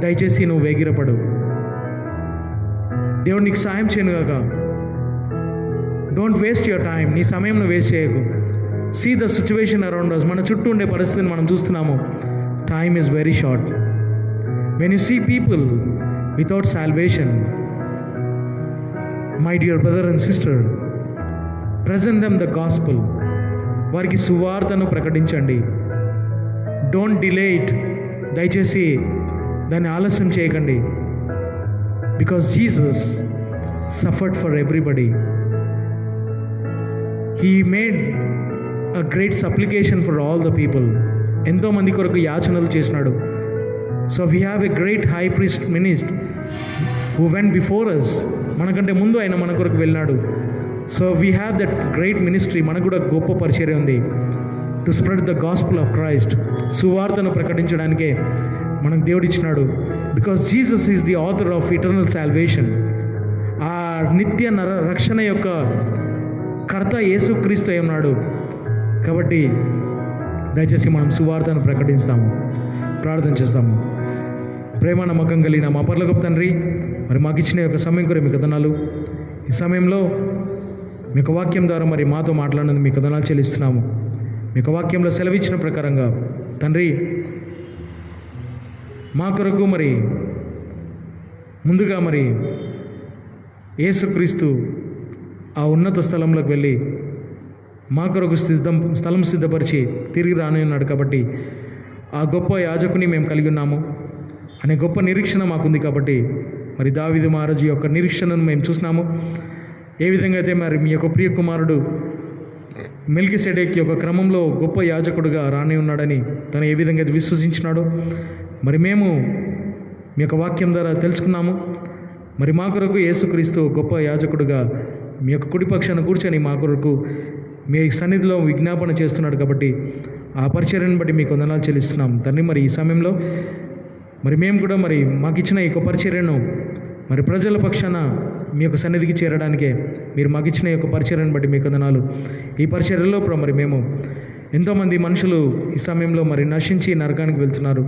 దయచేసి నువ్వు వేగిరపడు. దేవుడు నీకు సాయం చేయను గాక. Don't waste your time. నీ సమయం నువ్వు వేస్ట్ చేయకు. See the situation around us. మన చుట్టూ ఉండే పరిస్థితిని మనం చూస్తున్నాము. Time is very short. When you see people without salvation, my dear brother and sister, present them the gospel. వారికి సువార్తను ప్రకటించండి. Don't delay it. దయచేసి దాన్ని ఆలస్యం చేయకండి. Because Jesus suffered for everybody. He made a great supplication for all the people. ఎంతోమంది కొరకు యాచనలు చేసినాడు. So we have a great high priest minister who went before us. మనకంటే ముందు ఆయన మన కొరకు వెళ్ళినాడు. So we have that great ministry. మనకు కూడా గొప్ప పరిచర్య ఉంది. To spread the gospel of Christ. సువార్తను ప్రకటించడానికే మనకు దేవుడు ఇచ్చినాడు. Because Jesus is the author of eternal salvation. ఆ నిత్య రక్షణ యొక్క కర్త యేసుక్రీస్తు అయి ఉన్నాడు. కాబట్టి దయచేసి మనం సువార్తను ప్రకటిస్తాము. ప్రార్థన చేస్తాము. ప్రేమ నమ్మకం కలిగిన మా పరలోకపు తండ్రి, మరి మాకు ఇచ్చిన యొక్క సమయం కూడా మీకు వందనాలు. ఈ సమయంలో మీ యొక్క వాక్యం ద్వారా మరి మాతో మాట్లాడినందుకు మీకు వందనాలు చెల్లిస్తున్నాము. మీ యొక్క వాక్యంలో సెలవిచ్చిన ప్రకారంగా తండ్రి మా కొరకు మరి ముందుగా మరి యేసుక్రీస్తు ఆ ఉన్నత స్థలంలోకి వెళ్ళి మా కొరకు స్థలం సిద్ధపరిచి తిరిగి రానున్నాడు. కాబట్టి ఆ గొప్ప యాజకుని మేము కలిగి ఉన్నాము అనే గొప్ప నిరీక్షణ మాకుంది. కాబట్టి మరి దావీదు మహారాజు యొక్క నిరీక్షణను మేము చూసినాము. ఏ విధంగా అయితే మరి మీ యొక్క ప్రియ కుమారుడు మెల్కీసెదెకు యొక్క క్రమంలో గొప్ప యాజకుడుగా రాని ఉన్నాడని తను ఏ విధంగా అయితే విశ్వసించినాడో మరి మేము మీ యొక్క వాక్యం ద్వారా తెలుసుకున్నాము. మరి మా కొరకు యేసుక్రీస్తు గొప్ప యాజకుడుగా మీ యొక్క కుడిపక్షాన కూర్చొని మా కొరకు మీ సన్నిధిలో విజ్ఞాపన చేస్తున్నాడు. కాబట్టి ఆ పరిచర్యను బట్టి మీకు వందనాలు చెల్లిస్తున్నాం తండ్రి. మరి ఈ సమయంలో మరి మేము కూడా మరి మాకు ఇచ్చిన ఈ యొక్క పరిచర్యను మరి ప్రజల పక్షాన మీ యొక్క సన్నిధికి చేరడానికే మీరు మాకు ఇచ్చిన ఈ యొక్క పరిచర్యను బట్టి మీకు వందనాలు. ఈ పరిచర్యలో మరి మేము ఎంతోమంది మనుషులు ఈ సమయంలో మరి నశించి నరకానికి వెళ్తున్నారు.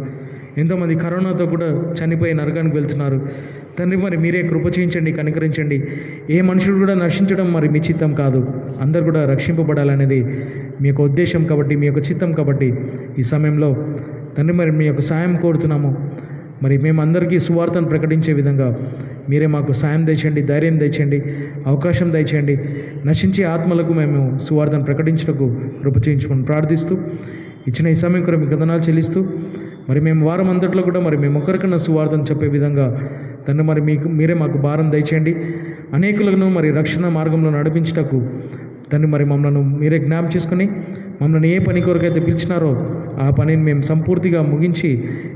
ఎంతోమంది కరోనాతో కూడా చనిపోయి నరకానికి వెళ్తున్నారు. తండ్రి మరి మీరే కృప చేయించండి, కనికరించండి. ఏ మనుషుడు కూడా నశించడం మరి మీ చిత్తం కాదు. అందరు కూడా రక్షింపబడాలనేది మీ యొక్క ఉద్దేశం. కాబట్టి మీ యొక్క చిత్తం. కాబట్టి ఈ సమయంలో తండ్రి మరి మీ యొక్క సాయం కోరుతున్నాము. మరి మేమందరికీ సువార్తను ప్రకటించే విధంగా మీరే మాకు సాయం దయచేయండి, ధైర్యం దయచేయండి, అవకాశం దయచేయండి. నశించే ఆత్మలకు మేము సువార్తను ప్రకటించడానికి కృప చేయించుకొని ప్రార్థిస్తూ ఇచ్చిన ఈ సమయం కూడా మీకు వందనాలు చెల్లిస్తూ మరి మేము వారం అంతట్లో కూడా మరి మేము ఒకరికన్నా సువార్తను చెప్పే విధంగా తండ్రి మరి మీరే మాకు భారం దయచేయండి. అనేకులను మరి రక్షణ మార్గంలో నడిపించటకు తండ్రి మరి మమ్మల్ని మీరే జ్ఞాపకం చేసుకుని మమ్మల్ని ఏ పని కొరకైతే పిలిచినారో ఆ పనిని మేము సంపూర్తిగా ముగించి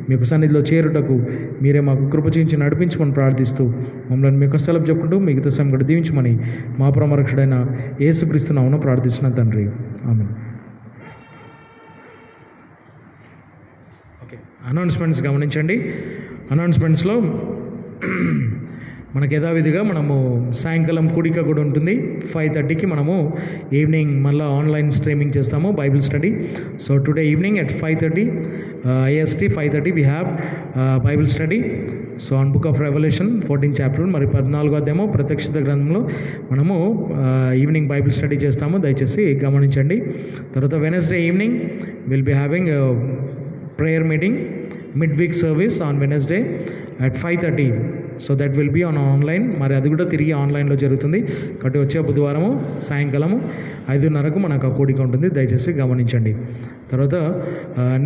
మీకు సన్నిధిలో చేరుటకు మీరే మాకు కృప చేయించి నడిపించమని ప్రార్థిస్తూ మమ్మల్ని మీకు సెలవు చెప్పుకుంటూ మిగతా సమయం కూడా దీవించమని మా పరమరక్షుడైన యేసుక్రీస్తు నామమున ప్రార్థిస్తున్నాను తండ్రి. ఆమేన్. ఓకే, అనౌన్స్మెంట్స్ గమనించండి. అనౌన్స్మెంట్స్లో మనకు యథావిధిగా మనము సాయంకాలం కూడిక కూడా ఉంటుంది. 5:30కి మనము ఈవినింగ్ మళ్ళీ ఆన్లైన్ స్ట్రీమింగ్ చేస్తాము Bible study. So today evening at 5:30 IST 5:30 we have Bible study. So on book of revolution 14th chapter మరి 14వ అధ్యాయము ప్రత్యక్షత గ్రంథంలో మనము ఈవినింగ్ బైబిల్ స్టడీ చేస్తాము. దయచేసి గమనించండి. తర్వాత Wednesday evening will be having prayer meeting, mid week service on Wednesday at 5:30. So that will be on online. మరి అది కూడా తిరిగి ఆన్లైన్లో జరుగుతుంది. కాబట్టి వచ్చే బుధవారము సాయంకాలము 5:30కు మనకు ఆ కూడిక ఉంటుంది. దయచేసి గమనించండి. తర్వాత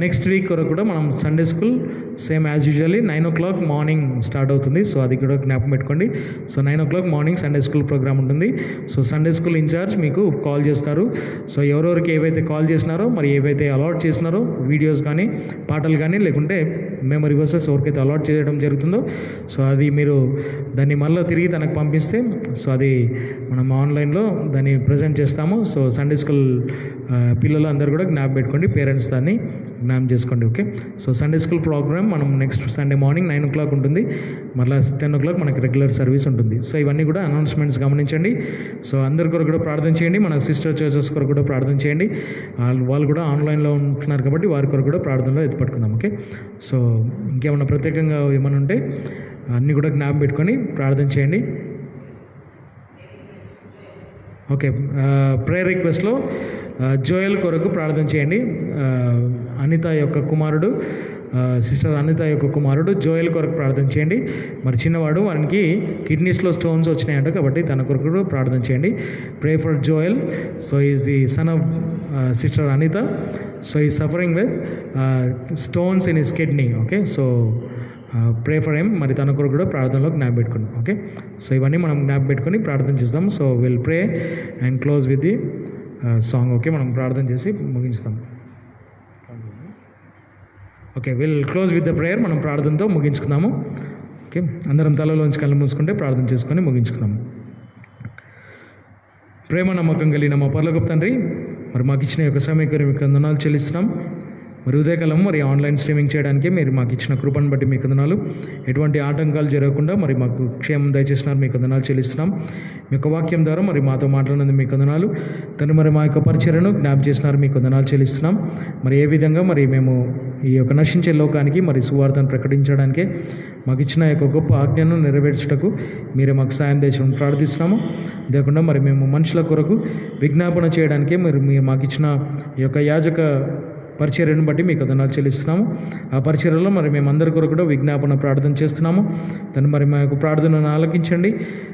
నెక్స్ట్ వీక్ కొరకు కూడా మనం Sunday school same as usually 9 o'clock morning start అవుతుంది. సో అది కూడా జ్ఞాపకం పెట్టుకోండి. So 9 o'clock morning Sunday school program ఉంటుంది. సో సండే స్కూల్ ఇన్ఛార్జ్ మీకు కాల్ చేస్తారు. సో ఎవరెవరికి ఏవైతే కాల్ చేసినారో, మరి ఏవైతే అలాట్ చేసినారో వీడియోస్ కానీ పాటలు కానీ లేకుంటే మెమరీ వర్సెస్ ఎవరికైతే అలాట్ చేయడం జరుగుతుందో, సో అది మీరు దాన్ని మళ్ళీ తిరిగి తనకు పంపిస్తే, సో అది మనం ఆన్లైన్లో దాన్ని ప్రజెంట్ చేస్తాము. సో సండే స్కూల్ పిల్లలు అందరూ కూడా జ్ఞాపకం పెట్టుకోండి, పేరెంట్స్ దాన్ని జ్ఞాపకం చేసుకోండి. Okay. So Sunday school program మనం నెక్స్ట్ సండే మార్నింగ్ 9 o'clock ఉంటుంది. మళ్ళీ 10 o'clock మనకి రెగ్యులర్ సర్వీస్ ఉంటుంది. సో ఇవన్నీ కూడా అనౌన్స్మెంట్స్ గమనించండి. సో అందరి కొరకు కూడా ప్రార్థన చేయండి. మన సిస్టర్ చర్చెస్ కొరకు కూడా ప్రార్థన చేయండి. వాళ్ళు కూడా ఆన్లైన్లో ఉంటున్నారు కాబట్టి వారి కొరకు కూడా ప్రార్థనలో ఎత్తుపట్టుకుందాం. ఓకే. సో ఇంకేమన్నా ప్రత్యేకంగా ఏమైనా ఉంటే అన్నీ కూడా జ్ఞాపకం పెట్టుకొని ప్రార్థన చేయండి. ఓకే. ప్రేయర్ రిక్వెస్ట్లో జోయల్ కొరకు ప్రార్థన చేయండి. అనిత యొక్క కుమారుడు, సిస్టర్ అనిత యొక్క కుమారుడు జోయల్ కొరకు ప్రార్థన చేయండి. మరి చిన్నవాడు, వానికి కిడ్నీస్లో స్టోన్స్ వచ్చినాయంట కాబట్టి తన కొరకు ప్రార్థన చేయండి. Pray for Joel. So is the son of sister Anita. So he suffering with stones in his kidney. Okay. So pray for him. మరి తన కొరకు కూడా ప్రార్థనలో జ్ఞాపకం పెట్టుకోండి. ఓకే. సో ఇవన్నీ మనం జ్ఞాపకం పెట్టుకొని ప్రార్థన చేస్తాం. So will pray and close with the song. Okay. మనం ప్రార్థన చేసి ముగించుతాం. Okay. Will close with the prayer. మనం ప్రార్థనతో ముగించుకుందాము. ఓకే. అందరం తలలోంచి కళ్ళు మూసుకుంటే ప్రార్థన చేసుకొని ముగించుకుందాము. ప్రేమ నమ్మకం కలిగిన మా పరలోకపు తండ్రి, మరి మాకు ఇచ్చిన యొక్క సమయం మీకు వందనాలు చెల్లిస్తున్నాం. మరి ఉదయకాలం మరి ఆన్లైన్ స్ట్రీమింగ్ చేయడానికి మీరు మాకు ఇచ్చిన కృపను బట్టి మీకు వందనాలు. ఎటువంటి ఆటంకాలు జరగకుండా మరి మాకు క్షేమం దయచేసినారు, మీకు వందనాలు చెల్లిస్తున్నాం. మీ యొక్క వాక్యం ద్వారా మరి మాతో మాట్లాడినందుకు మీకు వందనాలు. తను మరి మా యొక్క పరిచర్యను జ్ఞాపకం చేసినారు, మీకు వందనాలు చెల్లిస్తున్నాం. మరి ఏ విధంగా మరి మేము ఈ యొక్క నశించే లోకానికి మరి సువార్తను ప్రకటించడానికే మాకు ఇచ్చిన యొక్క గొప్ప ఆజ్ఞను నెరవేర్చుటకు మీరే మాకు సాయం చేసి ప్రార్థిస్తున్నాము. లేకుండా మరి మేము మనుషుల కొరకు విజ్ఞాపన చేయడానికే మీరు మాకు ఇచ్చిన ఈ యొక్క యాజక పరిచర్యను బట్టి మీకు వందనాలు చెల్లిస్తున్నాము. ఆ పరిచర్యలో మరి మేమందరి కొరకు కూడా విజ్ఞాపన ప్రార్థన చేస్తున్నాము. తను మరి మా యొక్క ప్రార్థనను ఆలకించండి.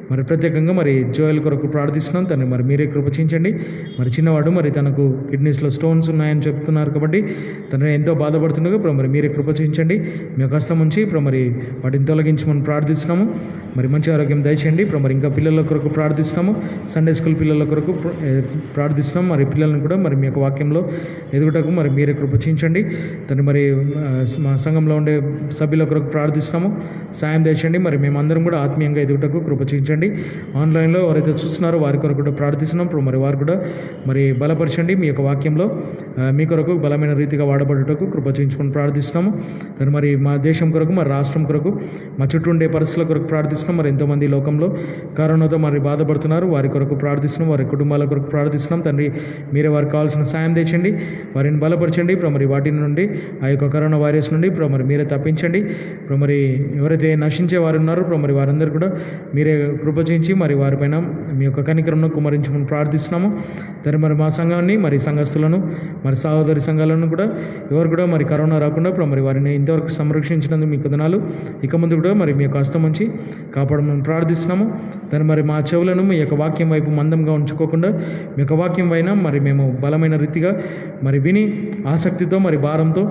మరి ప్రత్యేకంగా మరి జోయల్ కొరకు ప్రార్థిస్తున్నాం. తను మరి మీరే కృపచించండి. మరి చిన్నవాడు మరి తనకు కిడ్నీస్లో స్టోన్స్ ఉన్నాయని చెప్తున్నారు కాబట్టి తను ఎంతో బాధపడుతుండగా ఇప్పుడు మరి మీరే కృపచించండి. మీ యొక్క హస్తం ఉంచి ఇప్పుడు మరి వాటిని తొలగించమని ప్రార్థిస్తున్నాము. మరి మంచి ఆరోగ్యం దయచేయండి. ఇప్పుడు మరి ఇంకా పిల్లల కొరకు ప్రార్థిస్తున్నాము. సండే స్కూల్ పిల్లల కొరకు ప్రార్థిస్తున్నాం. మరి పిల్లలను కూడా మరి మీ యొక్క వాక్యంలో ఎదుగుటకు మరి మీరే కృపచించండి. తను మరి మా సంఘంలో ఉండే సభ్యుల కొరకు ప్రార్థిస్తాము. సాయం దయచేయండి. మరి మేమందరం కూడా ఆత్మీయంగా ఎదుగుటకు కృపచించండి. ఆన్లైన్లో ఎవరైతే చూస్తున్నారో వారి కొరకు కూడా ప్రార్థిస్తున్నాం. ఇప్పుడు మరి వారు కూడా మరి బలపరచండి. మీ యొక్క వాక్యంలో మీ కొరకు బలమైన రీతిగా వాడబడుటకు కృపచించుకొని ప్రార్థిస్తున్నాము. తను మరి మా దేశం కొరకు, మరి రాష్ట్రం కొరకు, మా చుట్టూ ఉండే పరిస్థితుల కొరకు ప్రార్థిస్తున్నాం. మరి ఎంతోమంది లోకంలో కరోనాతో మరి బాధపడుతున్నారు, వారి కొరకు ప్రార్థిస్తున్నాం. వారి కుటుంబాల కొరకు ప్రార్థిస్తున్నాం. తండ్రి మీరే వారికి కావాల్సిన సాయం తెచ్చండి, వారిని బలపరచండి. ఇప్పుడు మరి వాటి నుండి, ఆ యొక్క కరోనా వైరస్ నుండి ఇప్పుడు మరి మీరే తప్పించండి. ఇప్పుడు మరి ఎవరైతే నశించే వారు ఉన్నారో ఇప్పుడు మరి వారందరూ కూడా మీరే కృపచించి మరి వారిపైన మీ యొక్క కనికరంను కుమరించమని ప్రార్థిస్తున్నాము. దాని మరి మా సంఘాన్ని, మరి సంఘస్థులను, మరి సహోదరి సంఘాలను కూడా ఎవరు కూడా మరి కరోనా రాకుండా ఇప్పుడు మరి వారిని ఇంతవరకు సంరక్షించినందుకు మీకు వందనాలు. ఇక ముందు కూడా మరి మీ యొక్క హస్తం ఉంచి కాపాడమని ప్రార్థిస్తున్నాము. దాని మరి మా చెవులను మీ యొక్క వాక్యం వైపు మందంగా ఉంచుకోకుండా మీ యొక్క వాక్యం పైన మరి మేము బలమైన రీతిగా మరి విని ఆసక్తితో మరి భారంతో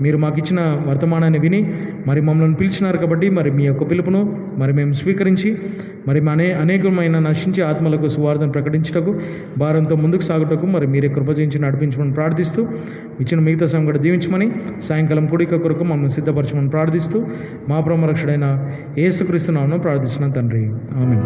మీరు మాకు ఇచ్చిన వర్తమానాన్ని విని మరి మమ్మల్ని పిలిచినారు కాబట్టి మరి మీ యొక్క పిలుపును మరి మేము స్వీకరించి మరి అనేకమైన నశించే ఆత్మలకు సువార్తను ప్రకటించుటకు భారంతో ముందుకు సాగుటకు మరి మీరే కృపచించి నడిపించమని ప్రార్థిస్తూ ఇచ్చిన మిగతా సమయం కూడా దీవించమని సాయంకాలం కూడిక కొరకు మమ్మల్ని సిద్ధపరచమని ప్రార్థిస్తూ మా ప్రభువు రక్షకుడైన యేసుక్రీస్తు నామమున ప్రార్థిస్తున్నాం తండ్రి. ఆమేన్.